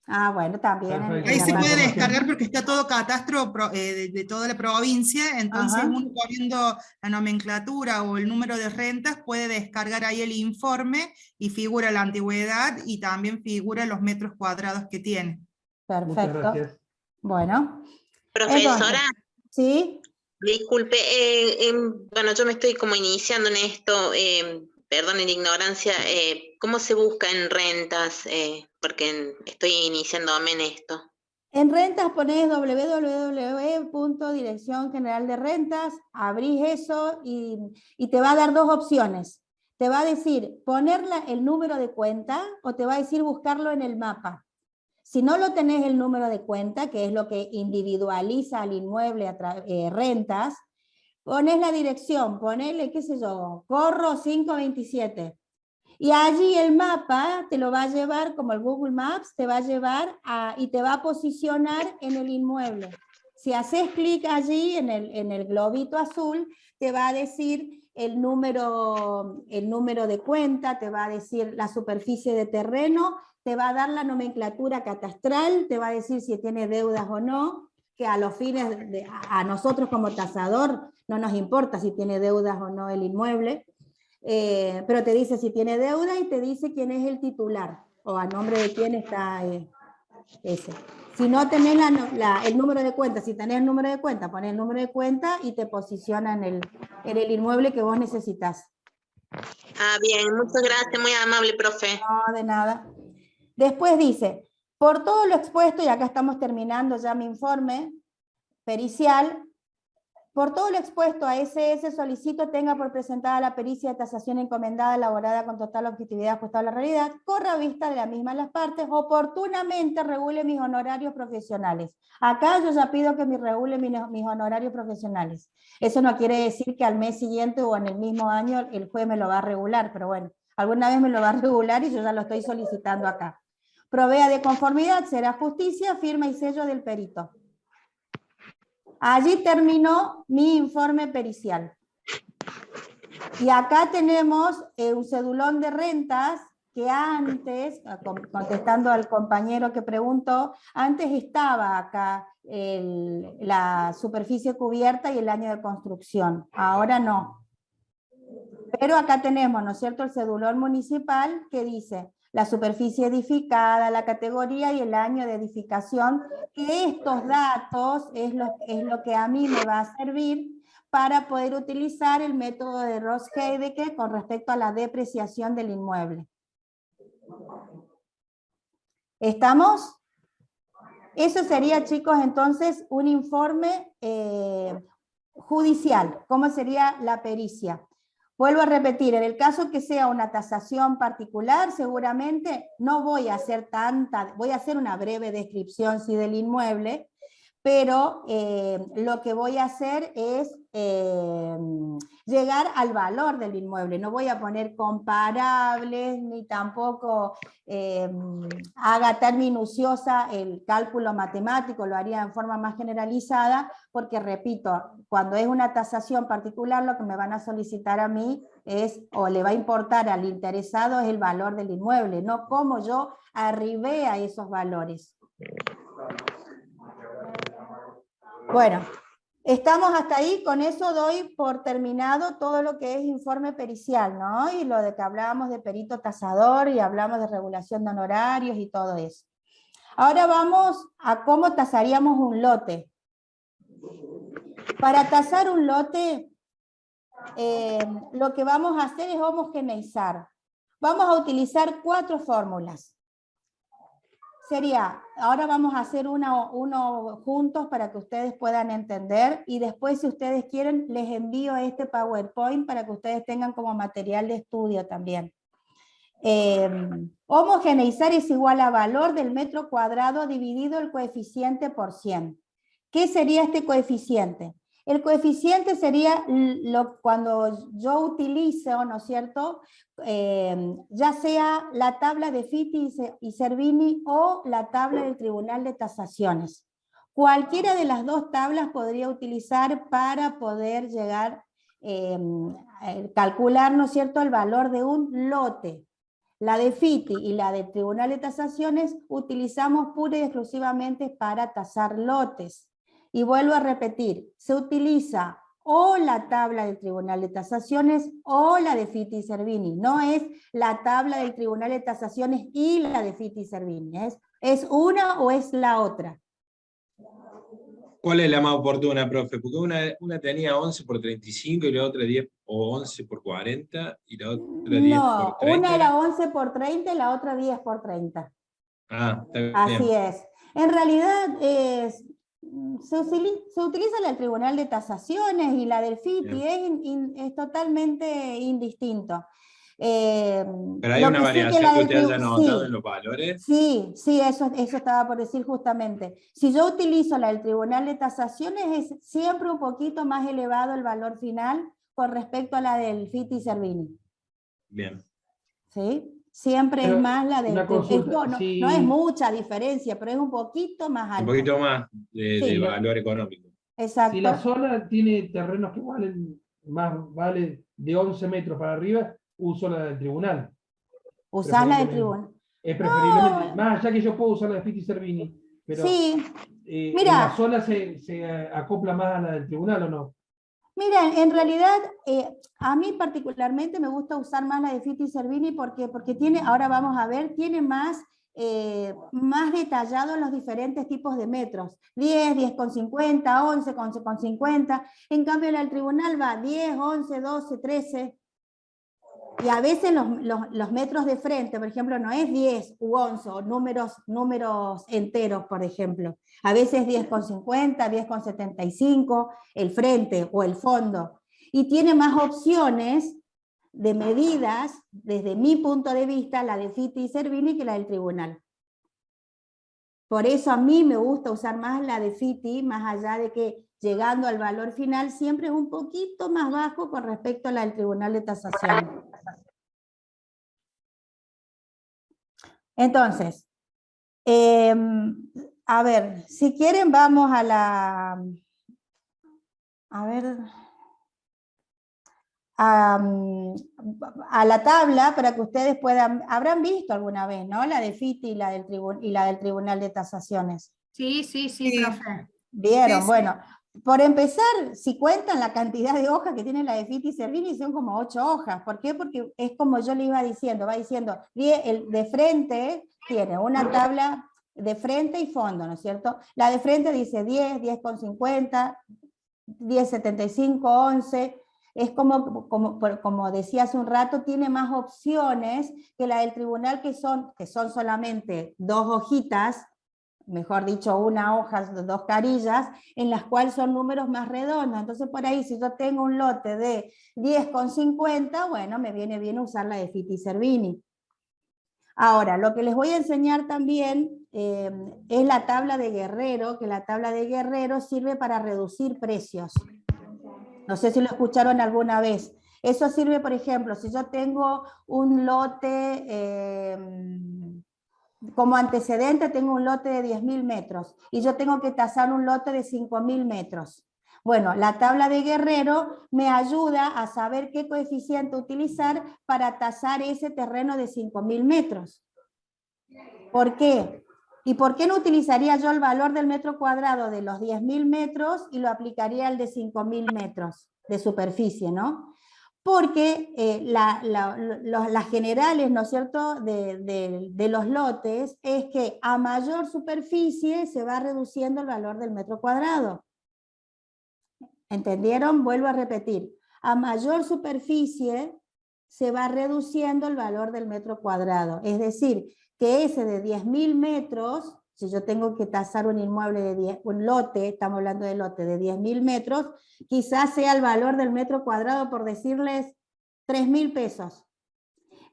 Ah, bueno, también. Perfecto. Ahí la se parte- puede descargar porque está todo catastro de toda la provincia, entonces Ajá. uno poniendo la nomenclatura o el número de rentas puede descargar ahí el informe y figura la antigüedad y también figura los metros cuadrados que tiene. Muchas Perfecto. gracias. Bueno. Profesora, Entonces, ¿sí? disculpe, bueno, yo me estoy como iniciando en esto, perdone la ignorancia, ¿cómo se busca en rentas? Porque estoy iniciándome en esto. En rentas ponés www.Dirección General de Rentas, abrís eso y te va a dar dos opciones. Te va a decir poner el número de cuenta o te va a decir buscarlo en el mapa. Si no lo tenés el número de cuenta, que es lo que individualiza al inmueble rentas, pones la dirección, ponele, qué sé yo, Corro 527. Y allí el mapa te lo va a llevar, como el Google Maps, te va a llevar y te va a posicionar en el inmueble. Si haces clic allí en el globito azul, te va a decir el número de cuenta, te va a decir la superficie de terreno, te va a dar la nomenclatura catastral, te va a decir si tiene deudas o no, que a los fines a nosotros como tasador no nos importa si tiene deudas o no el inmueble. Pero te dice si tiene deuda y te dice quién es el titular o a nombre de quién está ese. Si no tenés el número de cuenta, si tenés el número de cuenta, pones el número de cuenta y te posiciona en el inmueble que vos necesitas. Ah, bien, muchas gracias, muy amable, profe. No, de nada. Después dice, por todo lo expuesto, y acá estamos terminando ya mi informe pericial, por todo lo expuesto a SS solicito tenga por presentada la pericia de tasación encomendada elaborada con total objetividad ajustada a la realidad, corra vista de la misma en las partes, oportunamente regule mis honorarios profesionales. Acá yo ya pido que me regule mis honorarios profesionales. Eso no quiere decir que al mes siguiente o en el mismo año el juez me lo va a regular, pero bueno, alguna vez me lo va a regular y yo ya lo estoy solicitando acá. Provea de conformidad, será justicia, firma y sello del perito. Allí terminó mi informe pericial. Y acá tenemos un cedulón de rentas que antes, contestando al compañero que preguntó, antes estaba acá la superficie cubierta y el año de construcción. Ahora no. Pero acá tenemos, ¿no es cierto?, el cedulón municipal que dice la superficie edificada, la categoría y el año de edificación, que estos datos es lo que a mí me va a servir para poder utilizar el método de Ross-Heidecke con respecto a la depreciación del inmueble. ¿Estamos? Eso sería, chicos, entonces un informe judicial. ¿Cómo sería la pericia? Vuelvo a repetir, en el caso que sea una tasación particular, seguramente no voy a hacer voy a hacer una breve descripción sí, del inmueble, pero lo que voy a hacer es llegar al valor del inmueble. No voy a poner comparables, ni tampoco haga tan minuciosa el cálculo matemático, lo haría en forma más generalizada, porque repito, cuando es una tasación particular, lo que me van a solicitar a mí es, o le va a importar al interesado, es el valor del inmueble, no cómo yo arribé a esos valores. Bueno, estamos hasta ahí, con eso doy por terminado todo lo que es informe pericial, ¿no? Y lo de que hablábamos de perito tasador y hablamos de regulación de honorarios y todo eso. Ahora vamos a cómo tasaríamos un lote. Para tasar un lote, lo que vamos a hacer es homogeneizar. Vamos a utilizar 4 fórmulas. Sería, ahora vamos a hacer uno juntos para que ustedes puedan entender, y después si ustedes quieren les envío este PowerPoint para que ustedes tengan como material de estudio también. Homogeneizar es igual a valor del metro cuadrado dividido el coeficiente por 100. ¿Qué sería este coeficiente? El coeficiente sería cuando yo utilizo, ¿no es cierto?, ya sea la tabla de Fitti y Cervini o la tabla del Tribunal de Tasaciones. Cualquiera de las dos tablas podría utilizar para poder llegar, calcular, ¿no es cierto?, el valor de un lote. La de Fitti y la del Tribunal de Tasaciones utilizamos pura y exclusivamente para tasar lotes. Y vuelvo a repetir, se utiliza o la tabla del Tribunal de Tasaciones o la de Fitti y Cervini. No es la tabla del Tribunal de Tasaciones y la de Fitti y Cervini. Es una o es la otra. ¿Cuál es la más oportuna, profe? Porque una tenía 11 por 35 y la otra 10 o 11 por 40 y la otra 10 por 30. No, una era 11 por 30 y la otra 10 por 30. Ah, está bien. Así es. En realidad se utiliza la del Tribunal de Tasaciones y la del Fitti, es totalmente indistinto. ¿Pero hay una variación que usted haya notado en los valores? Sí, eso estaba por decir justamente. Si yo utilizo la del Tribunal de Tasaciones, es siempre un poquito más elevado el valor final con respecto a la del Fitti y Cervini. Bien. ¿Sí? Siempre Pero es más la del... consulta, no es mucha diferencia, pero es un poquito más alto. Un poquito más de valor económico. Exacto. Si la zona tiene terrenos que vale de 11 metros para arriba, uso la del tribunal. ¿Usás la del tribunal? Es preferiblemente, más allá que yo puedo usar la de Fitti y Cervini, pero sí. Mira, ¿la zona se acopla más a la del tribunal o no? Mira, en realidad, a mí particularmente me gusta usar más la de Fitti y Cervini porque tiene, ahora vamos a ver, tiene más detallados los diferentes tipos de metros. 10, 10,50, 11, 11,50. En cambio, la del tribunal va 10, 11, 12, 13. Y a veces los metros de frente, por ejemplo, no es 10 u 11, o números enteros, por ejemplo. A veces 10,50, 10,75, el frente o el fondo. Y tiene más opciones de medidas, desde mi punto de vista, la de Fitti y Cervini que la del tribunal. Por eso a mí me gusta usar más la de Fitti, más allá de que llegando al valor final siempre es un poquito más bajo con respecto a la del Tribunal de Tasación. Entonces, a ver, si quieren vamos a la... A la tabla para que ustedes habrán visto alguna vez, ¿no? La de Fitti y la del Tribunal de Tasaciones. Sí, profe. Vieron, Sí. bueno, por empezar, si cuentan la cantidad de hojas que tiene la de Fitti y Cervini, son como 8 hojas. ¿Por qué? Porque es como yo le iba diciendo, el de frente tiene una tabla de frente y fondo, ¿no es cierto? La de frente dice 10, 10,50, 10,75, 11... Es como decía hace un rato, tiene más opciones que la del tribunal, que son solamente 2 hojitas, mejor dicho, una hoja, 2 carillas, en las cuales son números más redondos. Entonces por ahí, si yo tengo un lote de 10,50, bueno, me viene bien usar la de Fitti y Cervini. Ahora, lo que les voy a enseñar también es la tabla de Guerrero, que la tabla de Guerrero sirve para reducir precios. No sé si lo escucharon alguna vez. Eso sirve, por ejemplo, si yo tengo un lote, como antecedente tengo un lote de 10.000 metros y yo tengo que tasar un lote de 5.000 metros. Bueno, la tabla de Guerrero me ayuda a saber qué coeficiente utilizar para tasar ese terreno de 5.000 metros. ¿Por qué? ¿Y por qué no utilizaría yo el valor del metro cuadrado de los 10.000 metros y lo aplicaría al de 5.000 metros de superficie, ¿no? Porque las generales, ¿no es cierto?, de los lotes es que a mayor superficie se va reduciendo el valor del metro cuadrado. ¿Entendieron? Vuelvo a repetir. A mayor superficie se va reduciendo el valor del metro cuadrado. Es decir, que ese de 10.000 metros, si yo tengo que tasar un inmueble un lote, estamos hablando de lote de 10.000 metros, quizás sea el valor del metro cuadrado, por decirles, 3.000 pesos.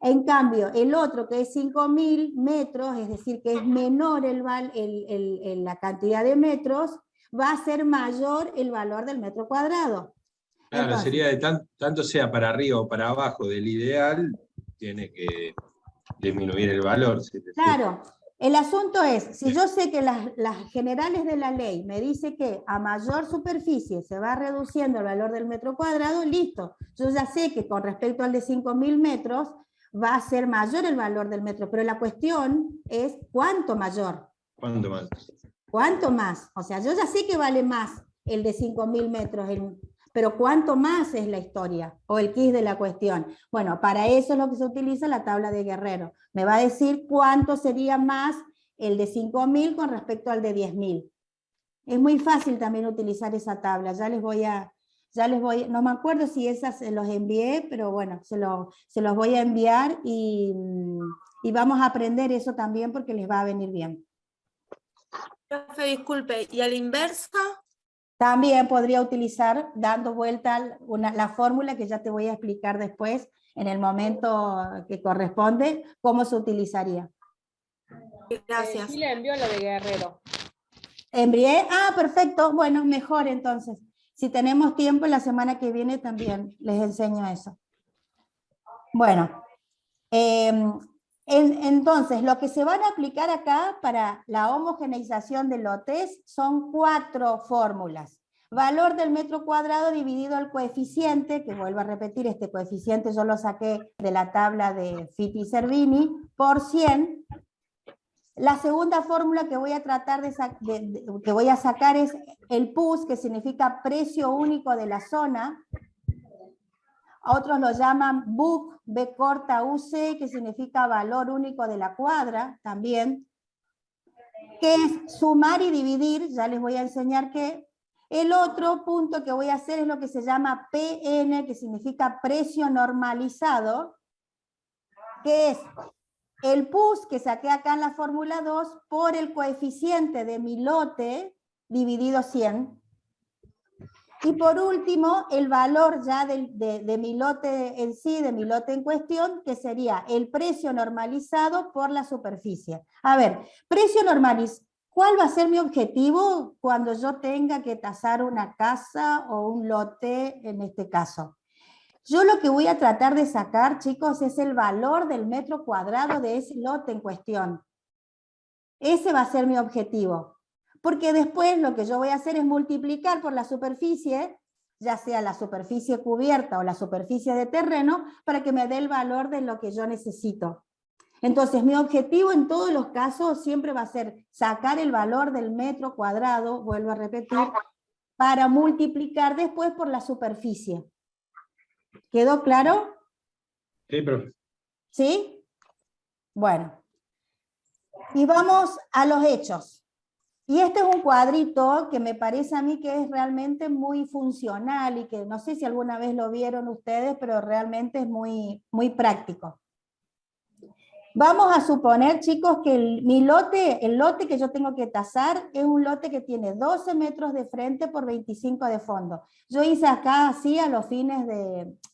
En cambio, el otro que es 5.000 metros, es decir, que es menor la cantidad de metros, va a ser mayor el valor del metro cuadrado. Claro, Entonces, sería de tanto sea para arriba o para abajo del ideal, tiene que disminuir el valor. Claro, el asunto es, si yo sé que las generales de la ley me dice que a mayor superficie se va reduciendo el valor del metro cuadrado, listo. Yo ya sé que con respecto al de 5.000 metros va a ser mayor el valor del metro, pero la cuestión es ¿cuánto mayor? ¿Cuánto más? ¿Cuánto más? O sea, yo ya sé que vale más el de 5.000 metros, pero ¿cuánto más es la historia? O el quid de la cuestión. Bueno, para eso es lo que se utiliza la tabla de Guerrero. Me va a decir cuánto sería más el de 5.000 con respecto al de 10.000. Es muy fácil también utilizar esa tabla. No me acuerdo si esas se los envié, pero bueno, se los voy a enviar y vamos a aprender eso también porque les va a venir bien. Profe, disculpe, ¿y a la inversa? También podría utilizar, dando vuelta la fórmula que ya te voy a explicar después, en el momento que corresponde, cómo se utilizaría. Gracias. Sí le envió lo de Guerrero. ¿Envié? Ah, perfecto. Bueno, mejor entonces. Si tenemos tiempo, la semana que viene también les enseño eso. Bueno, entonces, lo que se van a aplicar acá para la homogeneización de lotes son 4 fórmulas. Valor del metro cuadrado dividido al coeficiente, que vuelvo a repetir, este coeficiente yo lo saqué de la tabla de Fitti y Cervini, por 100. La segunda fórmula que voy a tratar que voy a sacar es el PUS, que significa precio único de la zona. Otros lo llaman BUC, B corta UC, que significa valor único de la cuadra, también. Que es sumar y dividir, ya les voy a enseñar qué. El otro punto que voy a hacer es lo que se llama PN, que significa precio normalizado, que es el PUS que saqué acá en la fórmula 2 por el coeficiente de mi lote dividido 100. Y por último, el valor ya de mi lote en sí, de mi lote en cuestión, que sería el precio normalizado por la superficie. A ver, precio normalizado. ¿Cuál va a ser mi objetivo cuando yo tenga que tasar una casa o un lote en este caso? Yo lo que voy a tratar de sacar, chicos, es el valor del metro cuadrado de ese lote en cuestión. Ese va a ser mi objetivo. Porque después lo que yo voy a hacer es multiplicar por la superficie, ya sea la superficie cubierta o la superficie de terreno, para que me dé el valor de lo que yo necesito. Entonces, mi objetivo en todos los casos siempre va a ser sacar el valor del metro cuadrado, vuelvo a repetir, para multiplicar después por la superficie. ¿Quedó claro? Sí, profe. ¿Sí? Bueno. Y vamos a los hechos. Y este es un cuadrito que me parece a mí que es realmente muy funcional y que no sé si alguna vez lo vieron ustedes, pero realmente es muy, muy práctico. Vamos a suponer, chicos, que el lote que yo tengo que tasar es un lote que tiene 12 metros de frente por 25 de fondo. Yo hice acá así a los fines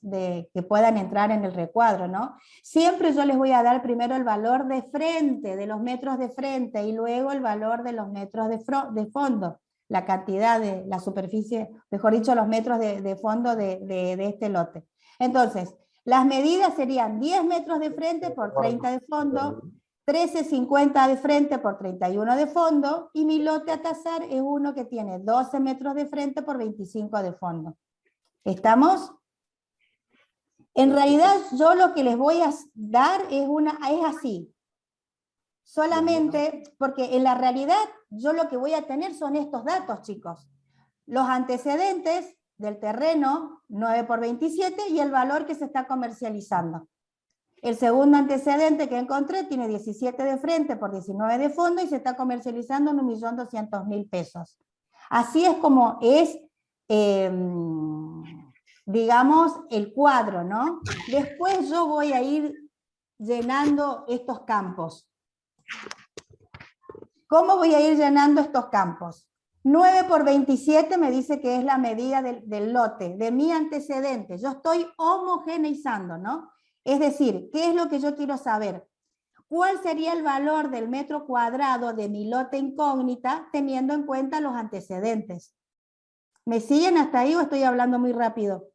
de que puedan entrar en el recuadro, ¿no? Siempre yo les voy a dar primero el valor de frente, de los metros de frente, y luego el valor de los metros de fondo, la cantidad de la superficie, mejor dicho, los metros de fondo de este lote. Entonces, las medidas serían 10 metros de frente por 30 de fondo, 13,50 de frente por 31 de fondo, y mi lote a tasar es uno que tiene 12 metros de frente por 25 de fondo. ¿Estamos? En realidad yo lo que les voy a dar es así. Solamente porque en la realidad yo lo que voy a tener son estos datos, chicos. Los antecedentes del terreno, 9 por 27, y el valor que se está comercializando. El segundo antecedente que encontré tiene 17 de frente por 19 de fondo y se está comercializando en 1.200.000 pesos. Así es como es, digamos, el cuadro, ¿no? Después yo voy a ir llenando estos campos. ¿Cómo voy a ir llenando estos campos? 9 por 27 me dice que es la medida del lote, de mi antecedente. Yo estoy homogeneizando, ¿no? Es decir, ¿qué es lo que yo quiero saber? ¿cuál sería el valor del metro cuadrado de mi lote incógnita teniendo en cuenta los antecedentes? ¿Me siguen hasta ahí o estoy hablando muy rápido?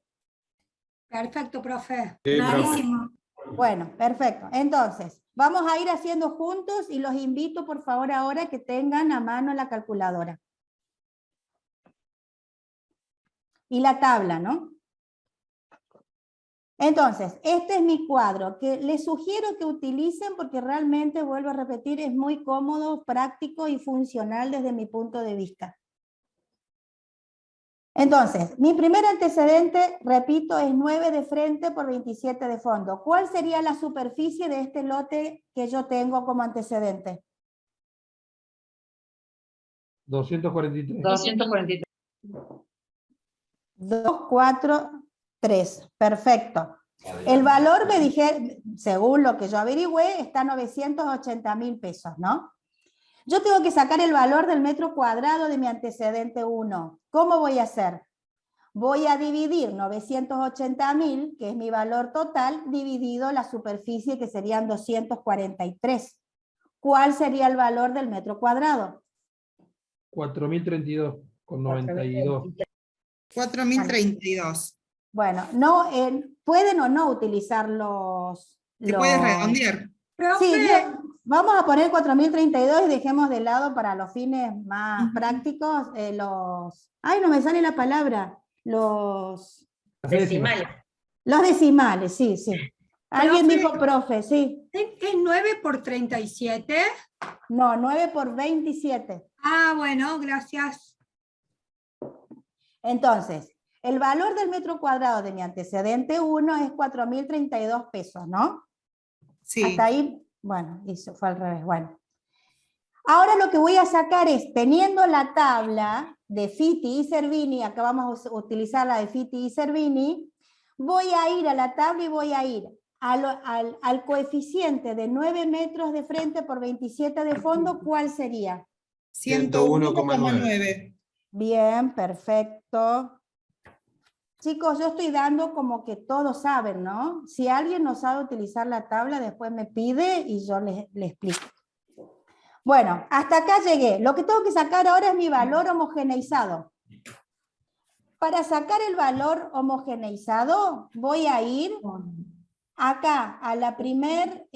Perfecto, profe. Clarísimo. Bueno, perfecto. Entonces, vamos a ir haciendo juntos y los invito por favor ahora que tengan a mano la calculadora. Y la tabla, ¿no? Entonces, este es mi cuadro, que les sugiero que utilicen porque realmente, vuelvo a repetir, es muy cómodo, práctico y funcional desde mi punto de vista. Entonces, mi primer antecedente, repito, es 9 de frente por 27 de fondo. ¿Cuál sería la superficie de este lote que yo tengo como antecedente? 243. 243. 2, 4, 3. Perfecto. El valor, me dije, según lo que yo averigüé, está 980.000 pesos, ¿no? Yo tengo que sacar el valor del metro cuadrado de mi antecedente 1. ¿Cómo voy a hacer? Voy a dividir 980.000, que es mi valor total, dividido la superficie, que serían 243. ¿Cuál sería el valor del metro cuadrado? 4.032,92. 4.032. Bueno, no, pueden o no utilizar los... ¿Te puedes redondear? Sí, vamos a poner 4.032 y dejemos de lado para los fines más prácticos los... ¡Ay, no me sale la palabra! Los Decimales. Los decimales, sí, sí. Alguien Profe, dijo profe, sí. ¿Es 9 por 37? No, 9 por 27. Ah, bueno, gracias. Entonces, el valor del metro cuadrado de mi antecedente 1 es 4.032 pesos, ¿no? Sí. Hasta ahí, bueno, eso fue al revés, bueno. Ahora lo que voy a sacar es, teniendo la tabla de Fitti y Cervini, acá vamos a utilizar la de Fitti y Cervini, voy a ir a la tabla y voy a ir al coeficiente de 9 metros de frente por 27 de fondo, ¿cuál sería? 101,9. Bien, perfecto. Chicos, yo estoy dando como que todos saben, ¿no? Si alguien no sabe utilizar la tabla, después me pide y yo le explico. Bueno, hasta acá llegué. Lo que tengo que sacar ahora es mi valor homogeneizado. Para sacar el valor homogeneizado, voy a ir acá a la primer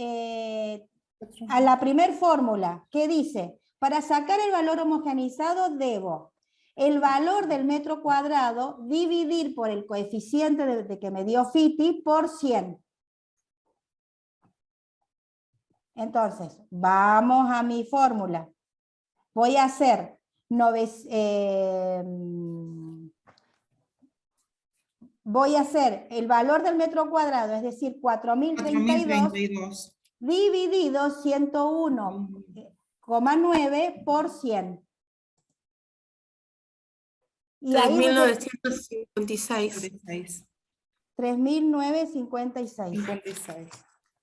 fórmula que dice, para sacar el valor homogeneizado debo el valor del metro cuadrado dividir por el coeficiente de que me dio Fitti por 100. Entonces, vamos a mi fórmula. Voy a hacer el valor del metro cuadrado, es decir, 4.032 dividido 101,9 por 100. Y 3.956. 3.956.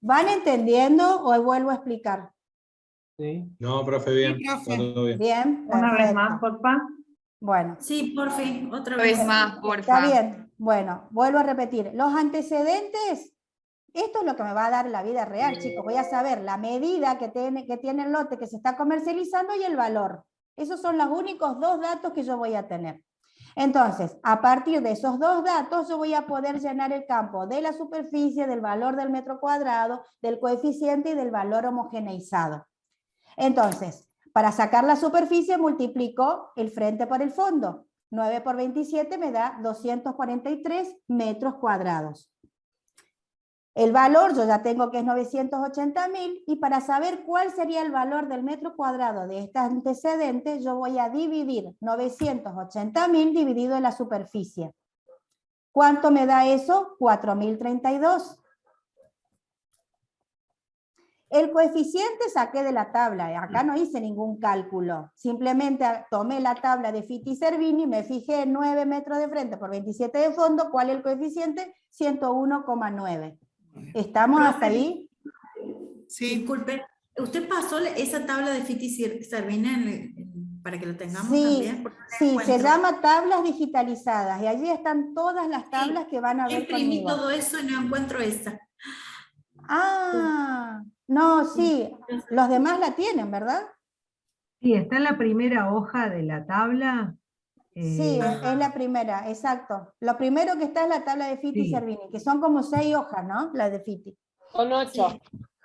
¿Van entendiendo o vuelvo a explicar? Sí. No, profe, bien. Sí, profe. Está todo bien. Bien, Una vez perfecto. más, porfa. Bueno. Sí, por fin, otra Una vez. vez más, Está porfa. bien. Bueno, vuelvo a repetir. Los antecedentes, esto es lo que me va a dar la vida real, chicos. Voy a saber la medida que tiene el lote que se está comercializando y el valor. Esos son los únicos dos datos que yo voy a tener. Entonces, a partir de esos dos datos, yo voy a poder llenar el campo de la superficie, del valor del metro cuadrado, del coeficiente y del valor homogeneizado. Entonces, para sacar la superficie multiplico el frente por el fondo. 9 por 27 me da 243 metros cuadrados. El valor yo ya tengo que es 980.000 y para saber cuál sería el valor del metro cuadrado de este antecedente, yo voy a dividir 980.000 dividido en la superficie. ¿Cuánto me da eso? 4.032. El coeficiente saqué de la tabla, acá no hice ningún cálculo, simplemente tomé la tabla de Fitti y Cervini, me fijé en 9 metros de frente por 27 de fondo, ¿cuál es el coeficiente? 101,9. ¿Estamos hasta ahí? Sí. Disculpe, ¿usted pasó esa tabla de Fitti y Cervini para que lo tengamos Sí, también? sí, se llama tablas digitalizadas y allí están todas las tablas que van a ver Imprimí conmigo. todo eso y no encuentro esa. Ah, no, sí, los demás la tienen, ¿verdad? Sí, está en la primera hoja de la tabla. Sí, es la primera, exacto. Lo primero que está es la tabla de Fitti y Sí. Servini, que son como 6 hojas, ¿no? La de Fitti. Son 8.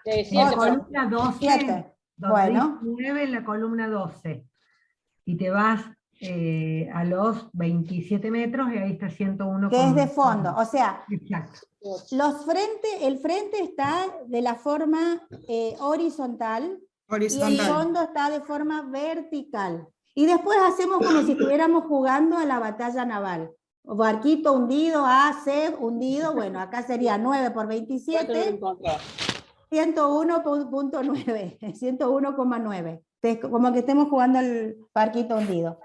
En la columna 12, 7. donde Bueno. dice 9 en la columna 12. Y te vas a los 27 metros y ahí está 101. Que es de fondo, o sea, exacto. el frente está de la forma horizontal, y el fondo está de forma vertical. Y después hacemos como si estuviéramos jugando a la batalla naval. Barquito hundido, A, C, hundido, bueno, acá sería 9 por 27, 101.9, 101,9. Como que estemos jugando al barquito hundido.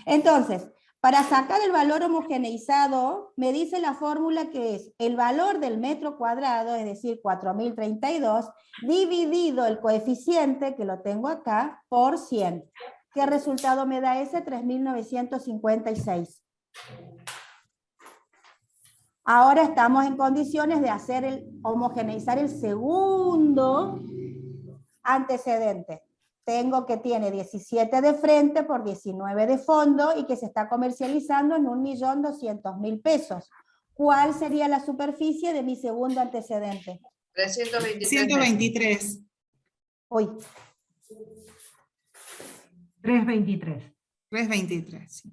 Entonces, para sacar el valor homogeneizado, me dice la fórmula que es el valor del metro cuadrado, es decir, 4032, dividido el coeficiente, que lo tengo acá, por 100. ¿Qué resultado me da ese? 3.956. Ahora estamos en condiciones de hacer homogeneizar el segundo antecedente. Tengo que tiene 17 de frente por 19 de fondo y que se está comercializando en 1.200.000 pesos. ¿Cuál sería la superficie de mi segundo antecedente? 323. Uy. 323. 323, sí.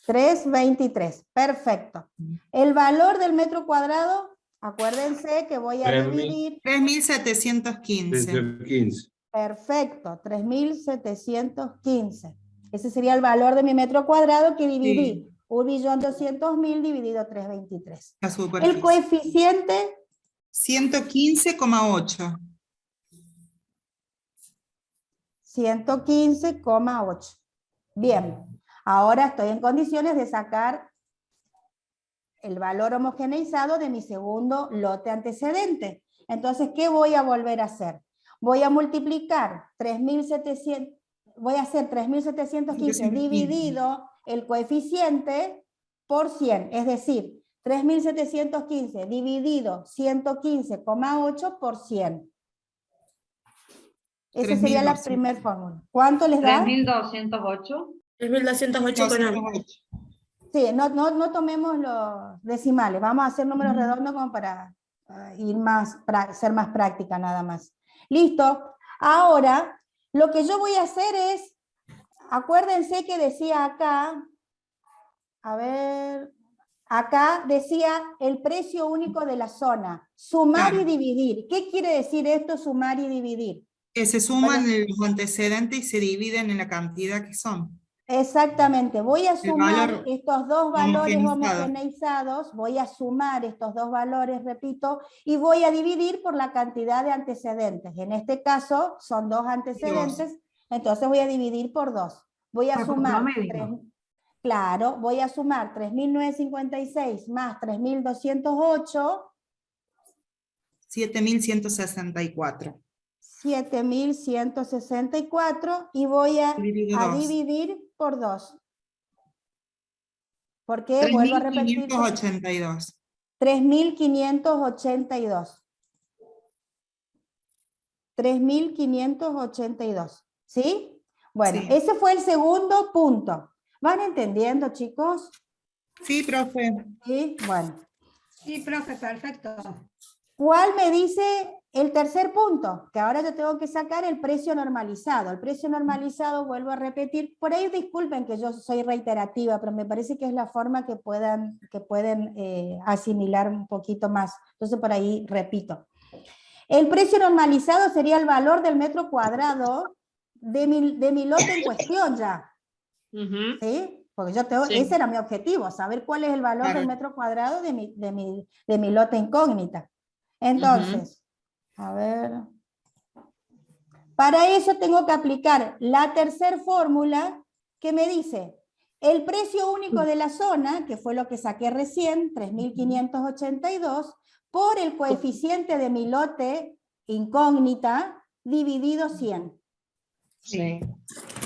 323, perfecto. El valor del metro cuadrado, acuérdense que voy a dividir... 3.715. Perfecto, 3.715. Ese sería el valor de mi metro cuadrado que dividí. 1.200.000 dividido 323. El coeficiente... 115,8. 115,8. Bien, ahora estoy en condiciones de sacar el valor homogeneizado de mi segundo lote antecedente. Entonces, ¿qué voy a volver a hacer? Voy a multiplicar 3.700, voy a hacer 3.715 dividido el coeficiente por 100, es decir, 3.715 dividido 115,8 por 100. Esa sería la primera fórmula. ¿Cuánto les da? 3.208. 3.208,8. Sí, no tomemos los decimales, vamos a hacer números redondos como para ir ser más práctica nada más. Listo. Ahora, lo que yo voy a hacer es, acuérdense que decía acá, a ver, acá decía el precio único de la zona, sumar y dividir. ¿Qué quiere decir esto, sumar y dividir? Que se suman los antecedentes y se dividen en la cantidad que son. Exactamente, voy a sumar estos dos valores homogeneizado. homogenizados, voy a sumar estos dos valores, repito, y voy a dividir por la cantidad de antecedentes. En este caso son 2 antecedentes, entonces voy a dividir por 2. Voy a sumar, claro, voy a sumar 3.956 más 3.208. 7.164. 7.164 y voy a dividir por 2. ¿Por qué? Vuelvo a repetir. 3.582. 3.582. 3.582. ¿Sí? Bueno, sí. Ese fue el segundo punto. ¿Van entendiendo, chicos? Sí, profe. Sí, bueno. Sí, profe, perfecto. ¿Cuál me dice el tercer punto? Que ahora yo tengo que sacar el precio normalizado. El precio normalizado, vuelvo a repetir, por ahí disculpen que yo soy reiterativa, pero me parece que es la forma que pueden asimilar un poquito más. Entonces por ahí repito. El precio normalizado sería el valor del metro cuadrado de mi lote en cuestión ya. ¿Sí? Porque yo ese era mi objetivo, saber cuál es el valor del metro cuadrado de mi lote incógnita. Entonces, a ver, para eso tengo que aplicar la tercera fórmula que me dice el precio único de la zona, que fue lo que saqué recién, 3.582, por el coeficiente de mi lote incógnita, dividido 100. Sí.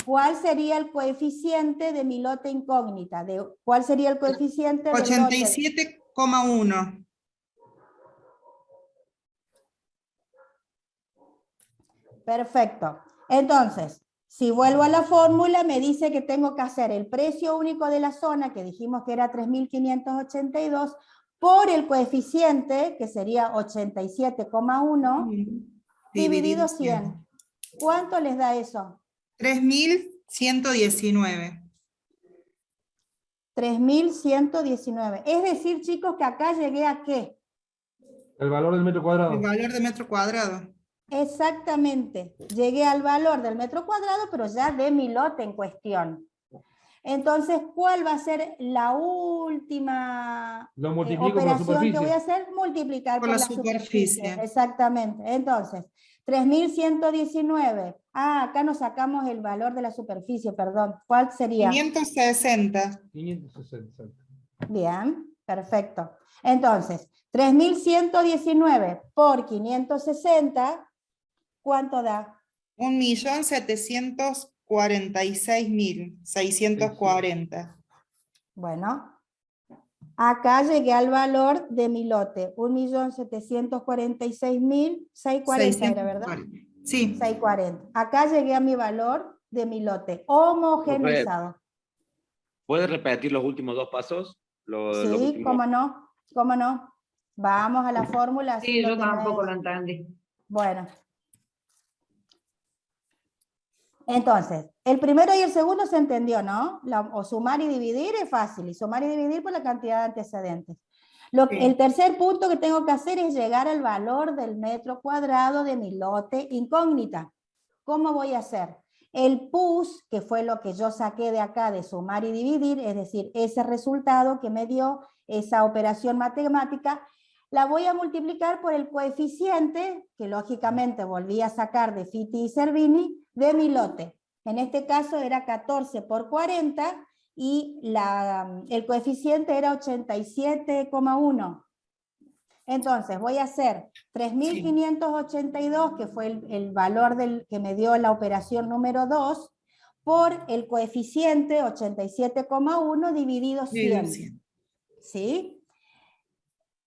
¿cuál sería el coeficiente de mi lote incógnita? ¿Cuál sería el coeficiente del lote? 87,1. Perfecto. Entonces, si vuelvo a la fórmula, me dice que tengo que hacer el precio único de la zona, que dijimos que era 3.582, por el coeficiente, que sería 87,1, dividido 100. ¿Cuánto les da eso? 3.119. 3.119. Es decir, chicos, que acá llegué a ¿qué? El valor del metro cuadrado. El valor de metro cuadrado. Exactamente. Llegué al valor del metro cuadrado, pero ya de mi lote en cuestión. Entonces, ¿cuál va a ser la última operación que voy a hacer? Multiplicar por la superficie. Exactamente. Entonces, 3.119. Acá nos sacamos el valor de la superficie, perdón. ¿Cuál sería? 560. 560. Bien, perfecto. Entonces, 3.119 por 560, ¿cuánto da? 1.746.640. Bueno, acá llegué al valor de mi lote, 1.746.640 era, ¿verdad? Sí. 640. Acá llegué a mi valor de mi lote, homogeneizado. ¿Puedes repetir los últimos dos pasos? Sí, cómo no, cómo no. Vamos a la fórmula. Sí, yo tampoco lo entendí. Bueno. Entonces, el primero y el segundo se entendió, ¿no? O sumar y dividir es fácil, y sumar y dividir por la cantidad de antecedentes. El tercer punto que tengo que hacer es llegar al valor del metro cuadrado de mi lote incógnita. ¿Cómo voy a hacer? El PUS, que fue lo que yo saqué de acá de sumar y dividir, es decir, ese resultado que me dio esa operación matemática, la voy a multiplicar por el coeficiente, que lógicamente volví a sacar de Fitti y Servini, de mi lote. En este caso era 14 por 40 y el coeficiente era 87,1. Entonces voy a hacer 3.582, que fue el valor que me dio la operación número 2, por el coeficiente 87,1 dividido 100. ¿Sí?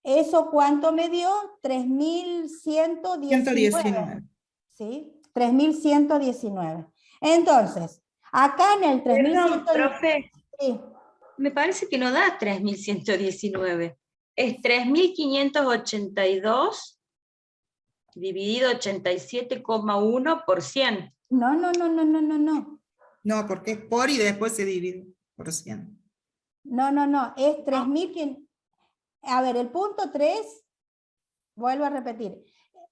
¿Eso cuánto me dio? 3.119. ¿Sí? 3.119. Entonces, acá en el 3.119... Profe, sí. Me parece que no da 3.119. Es 3.582 dividido 87,1 por 100. No. No, porque es por y después se divide por 100. No. Es 3.500... A ver, el punto 3, vuelvo a repetir.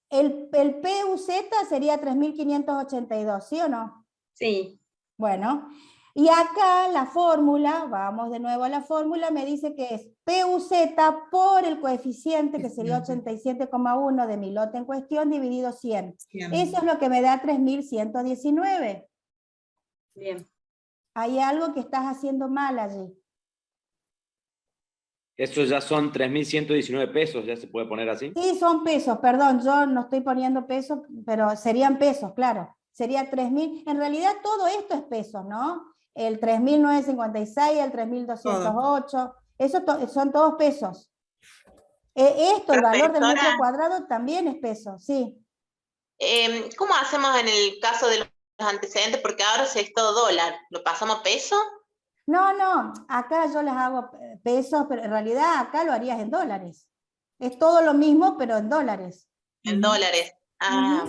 El PUZ sería 3.582, ¿sí o no? Sí. Bueno, y acá la fórmula, vamos de nuevo a la fórmula, me dice que es PUZ por el coeficiente, que sería 87,1 de mi lote en cuestión, dividido 100. Eso es lo que me da 3.119. Bien. Hay algo que estás haciendo mal allí. Esos ya son 3.119 pesos, ¿ya se puede poner así? Sí, son pesos, perdón, yo no estoy poniendo pesos, pero serían pesos, claro. Sería 3.000, en realidad todo esto es pesos, ¿no? El 3.956, el 3.208, eso son todos pesos. Esto, el valor del metro cuadrado también es peso, sí. ¿Cómo hacemos en el caso de los antecedentes? Porque ahora es todo dólar, ¿lo pasamos a peso? No, acá yo les hago pesos, pero en realidad acá lo harías en dólares. Es todo lo mismo, pero en dólares. En dólares.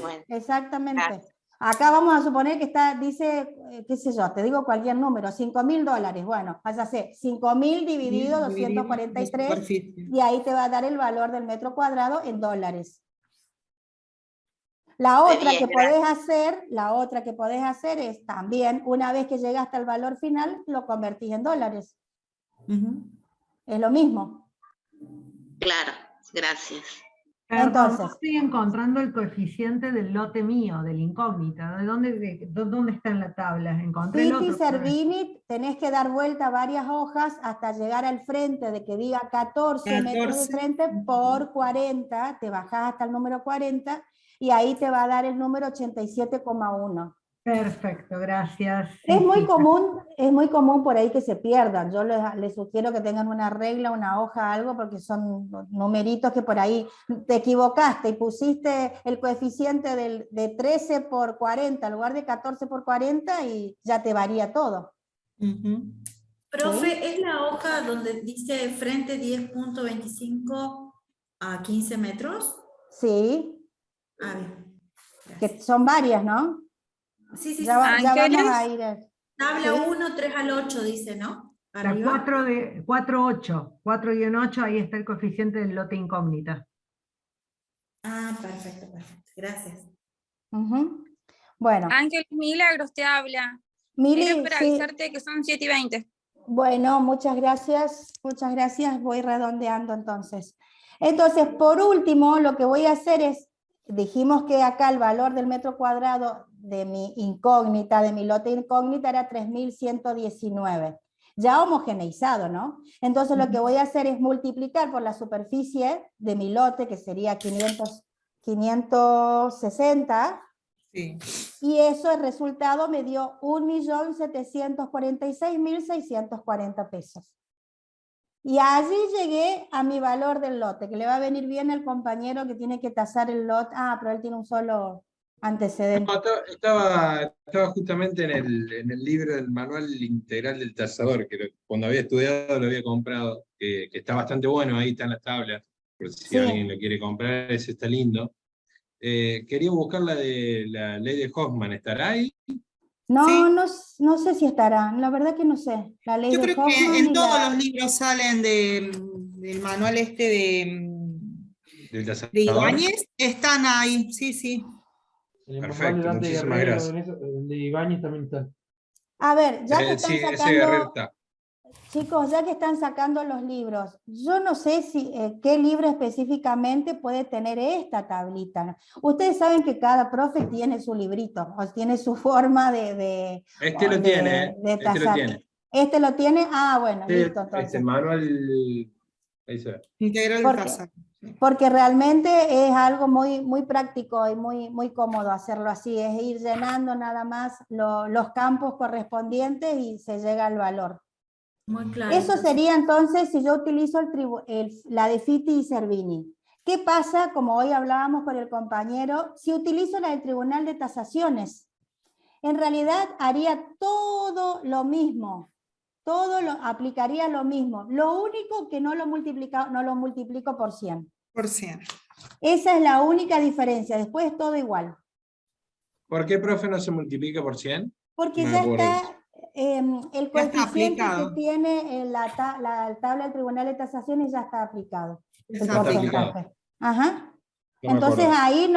Bueno. Exactamente. Gracias. Acá vamos a suponer que dice, qué sé yo, te digo cualquier número, $5.000. Bueno, váyase, 5.000 dividido 243, y ahí te va a dar el valor del metro cuadrado en dólares. La otra que podés hacer es también, una vez que llegaste al valor final, lo convertís en dólares. Es lo mismo. Claro, gracias. Entonces, no estoy encontrando el coeficiente del lote mío, del incógnita. ¿Dónde está en la tabla? Encontré el otro. Servini, tenés que dar vuelta varias hojas hasta llegar al frente de que diga 14 metros de frente por 40, te bajás hasta el número 40, y ahí te va a dar el número 87,1. Perfecto, gracias. Es Sí, muy sí. común por ahí que se pierdan. Yo les sugiero que tengan una regla, una hoja, algo, porque son numeritos que por ahí te equivocaste y pusiste el coeficiente de 13 por 40 en lugar de 14 por 40 y ya te varía todo. Profe, ¿Sí? ¿es la hoja donde dice frente 10.25 a 15 metros? Sí. Ah, bien. Que son varias, ¿no? Sí, sí, Ya, sí. ya vamos a ir. Tabla ¿Sí? 1, 3 al 8 dice, ¿no? La Arriba. 4-8, ahí está el coeficiente del lote incógnita. Ah, perfecto, perfecto. Gracias. Bueno. Ángel Milagros te habla. Mili, Era para sí. avisarte que son 7:20. Bueno, muchas gracias, voy redondeando entonces. Entonces, por último, lo que voy a hacer es, dijimos que acá el valor del metro cuadrado de mi incógnita, de mi lote incógnita era 3.119, ya homogeneizado, ¿no? Entonces lo que voy a hacer es multiplicar por la superficie de mi lote, que sería 560, Sí. y eso, el resultado me dio 1.746.640 pesos. Y allí llegué a mi valor del lote, que le va a venir bien al compañero que tiene que tasar el lote. Ah, pero él tiene un solo antecedente. No, estaba justamente en el libro del manual integral del tasador, que cuando había estudiado lo había comprado, que está bastante bueno, ahí están las tablas, por si alguien lo quiere comprar, ese está lindo. Quería buscar la de la ley de Hoffman, ¿estará ahí? No, Sí. no sé si estará, la verdad que no sé. La ley Yo de creo que Hoffman en y todos la... los libros salen del manual este ¿Del de tasador? Ibáñez, están ahí, sí, sí. En el manual Perfecto, de Dante muchísimas Guerrero, gracias. el de Ibáñez también está. A ver, ya que Sí, están ese Guerrero sacando... está. Chicos, ya que están sacando los libros, yo no sé si qué libro específicamente puede tener esta tablita. Ustedes saben que cada profe tiene su librito, o tiene su forma de Este lo tasar. tiene. ¿Este lo tiene? Ah, bueno, Sí, listo, entonces. este manual, ahí se ve. Integral del tasar. Porque realmente es algo muy, muy práctico y muy cómodo hacerlo así, es ir llenando nada más los campos correspondientes y se llega al valor. Muy claro. Eso sería entonces si yo utilizo la de Fitti y Cervini. ¿Qué pasa, como hoy hablábamos con el compañero, si utilizo la del Tribunal de Tasaciones? En realidad haría todo lo mismo, aplicaría lo mismo. Lo único que no lo multiplico por 100. Por 100. Esa es la única diferencia, después es todo igual. ¿Por qué, profe, no se multiplica por 100? Porque No me ya acuerdo. está el Ya está coeficiente que aplicado. tiene la tabla del Tribunal de Tasaciones ya está aplicado. Ya El está porcentaje. Ajá. No me Entonces acuerdo. ahí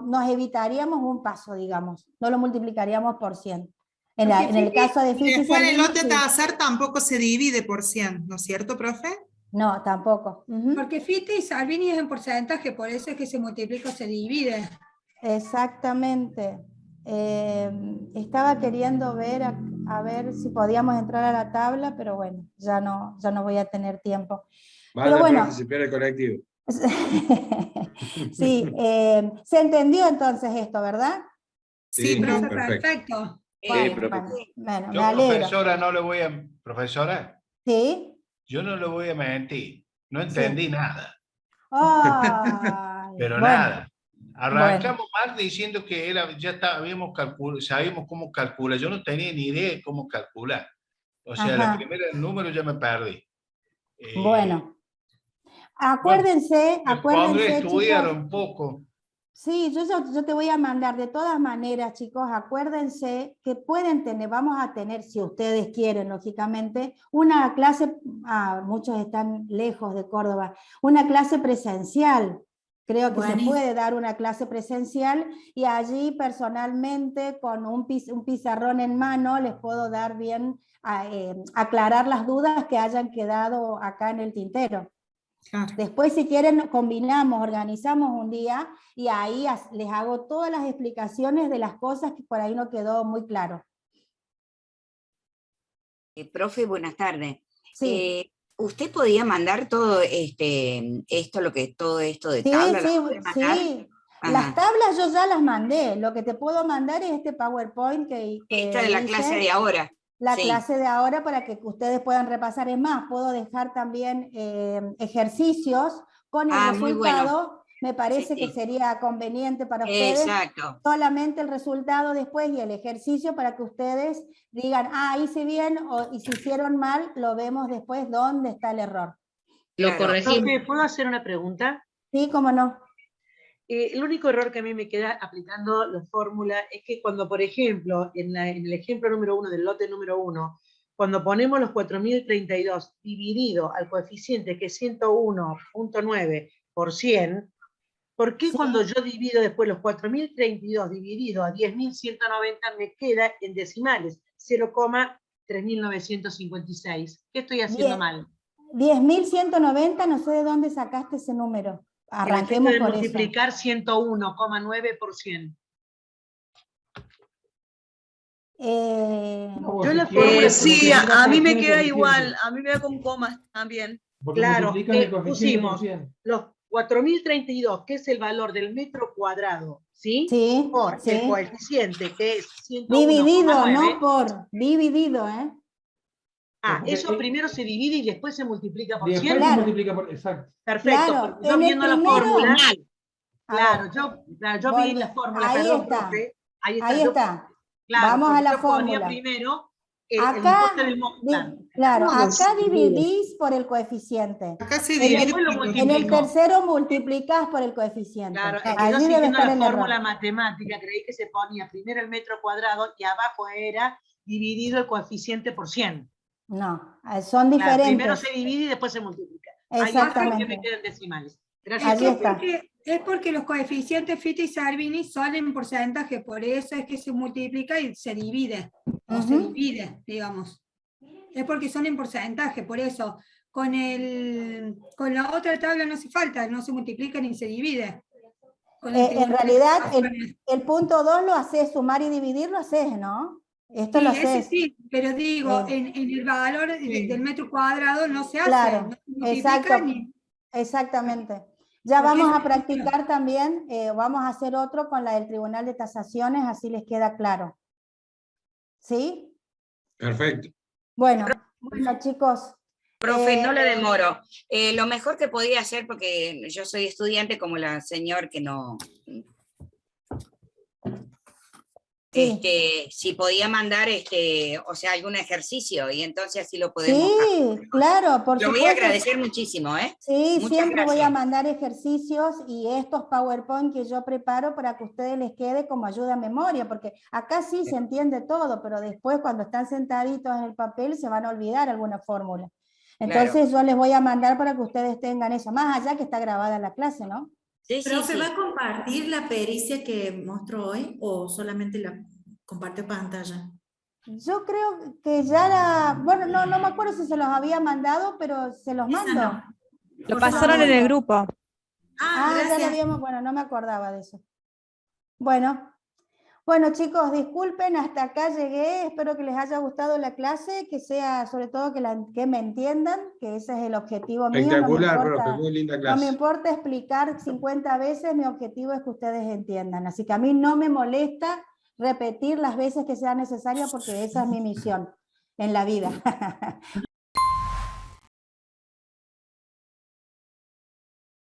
nos evitaríamos un paso, digamos. No lo multiplicaríamos por 100. En el caso de Y Fitti y después en el Cervini, lote sí. tasar tampoco se divide por 100, ¿no es cierto, profe? No, tampoco. Porque Fitti y Salvini es en porcentaje, por eso es que se multiplica o se divide. Exactamente. Estaba queriendo ver a ver si podíamos entrar a la tabla, pero bueno, ya no voy a tener tiempo. Vaya, Pero bueno, profe, se pierde el colectivo. sí, se entendió entonces esto, ¿verdad? Sí, profe, perfecto. Bueno, me Yo, alegro. profesora, no le voy a... Profesora, ¿Sí? yo no le voy a mentir. No entendí nada. Ay, Pero bueno, nada. Arrancamos mal diciendo que ya sabíamos cómo calcular. Yo no tenía ni idea de cómo calcular. O sea, la ajá. primera número ya me perdí. Bueno, Bueno, acuérdense, me pondré a estudiar chicos. un poco. Sí, yo te voy a mandar de todas maneras, chicos, acuérdense que vamos a tener, si ustedes quieren, lógicamente, una clase, muchos están lejos de Córdoba, una clase presencial. Creo que se puede dar una clase presencial y allí personalmente con un pizarrón en mano les puedo dar bien, aclarar las dudas que hayan quedado acá en el tintero. Claro. Después, si quieren, combinamos, organizamos un día y ahí les hago todas las explicaciones de las cosas que por ahí no quedó muy claro. Profe, buenas tardes. Sí. ¿Usted podía mandar todo todo esto de Sí, tabla? ¿La sí, puede mandar? sí. Las tablas yo ya las mandé, lo que te puedo mandar es este PowerPoint que esta de la hice, clase de ahora. la Sí. clase de ahora para que ustedes puedan repasar. Es más, puedo dejar también ejercicios con el muy resultado. bueno. Me parece Sí, que sí. sería conveniente para ustedes. Exacto. Solamente el resultado después y el ejercicio para que ustedes digan, hice bien, y si hicieron mal, lo vemos después dónde está el error. Lo corregimos. Profe, ¿puedo hacer una pregunta? Sí, cómo no. El único error que a mí me queda aplicando la fórmula es que cuando, por ejemplo, en el ejemplo número 1 del lote número 1, cuando ponemos los 4.032 dividido al coeficiente que es 101.9 por 100, ¿por qué cuando yo divido después los 4.032 dividido a 10.190 me queda en decimales? 0,3956. ¿Qué estoy haciendo mal? 10.190, no sé de dónde sacaste ese número. Arranquemos el efecto de por multiplicar 101,9 por 100. Yo la fórmula sí, a mí me queda igual, a mí me da con comas también. Porque claro, multiplican el coeficiente por pusimos 100. los 4.032, que es el valor del metro cuadrado, ¿sí? Sí, por sí. el coeficiente, que es 101,9. Dividido, no por, dividido, ¿eh? Eso primero se divide y después se multiplica por 100. Después se multiplica por, exacto. Perfecto, Claro, porque yo en el viendo la primero- fórmula, A ver, yo vi la fórmula, ahí perdón, está, profe, ahí ahí yo- está. claro, Vamos a porque la yo ponía fórmula. primero el Acá, importe del monto. claro, ¿Cómo acá se divide? dividís por el coeficiente. Acá se En divide el- por el En el multiplico. tercero multiplicás por el coeficiente. Claro, es que yo Allí debe siguiendo estar la el fórmula error. matemática creí que se ponía primero el metro cuadrado y abajo era dividido el coeficiente por 100. No, son Claro, diferentes. primero se divide y después se multiplica. Exactamente. Ahí es que me quedan decimales. Gracias. Es porque los coeficientes Fichte y Salvini son en porcentaje, por eso es que se multiplica y se divide, o se divide, digamos. Es porque son en porcentaje, por eso. Con la otra tabla no hace falta, no se multiplica ni se divide. En realidad, el punto 2 lo haces, sumar y dividir lo haces, ¿no? Esto Sí, lo ese haces. sí, pero digo, en el valor del metro cuadrado no se hace. Claro, no se multiplica exacto, ni- exactamente. Ya Porque vamos es a practicar también, vamos a hacer otro con la del Tribunal de Tasaciones, así les queda claro. ¿Sí? Perfecto. Bueno, chicos. Profe, no le demoro. Lo mejor que podía hacer, porque yo soy estudiante como la señora que no... si podía mandar, o sea, algún ejercicio, y entonces así lo podemos... Sí, claro, por Lo supuesto. voy a agradecer muchísimo, ¿eh? Sí, Muchas siempre voy a gracias. mandar ejercicios y estos PowerPoint que yo preparo para que a ustedes les quede como ayuda a memoria, porque acá sí se entiende todo, pero después cuando están sentaditos en el papel se van a olvidar alguna fórmula. Entonces yo les voy a mandar para que ustedes tengan eso, más allá que está grabada la clase, ¿no? ¿Profe, va a compartir la pericia que mostró hoy o solamente la compartió pantalla? Yo creo que ya la... Bueno, no me acuerdo si se los había mandado, pero se los mando. Lo pasaron en el grupo. Ya gracias. lo habíamos... Bueno, no me acordaba de eso. Bueno, chicos, disculpen, hasta acá llegué. Espero que les haya gustado la clase, que sea sobre todo que me entiendan, que ese es el objetivo mío. Espectacular, profe, muy linda clase. No me importa explicar 50 veces, mi objetivo es que ustedes entiendan. Así que a mí no me molesta repetir las veces que sea necesaria porque esa es mi misión en la vida.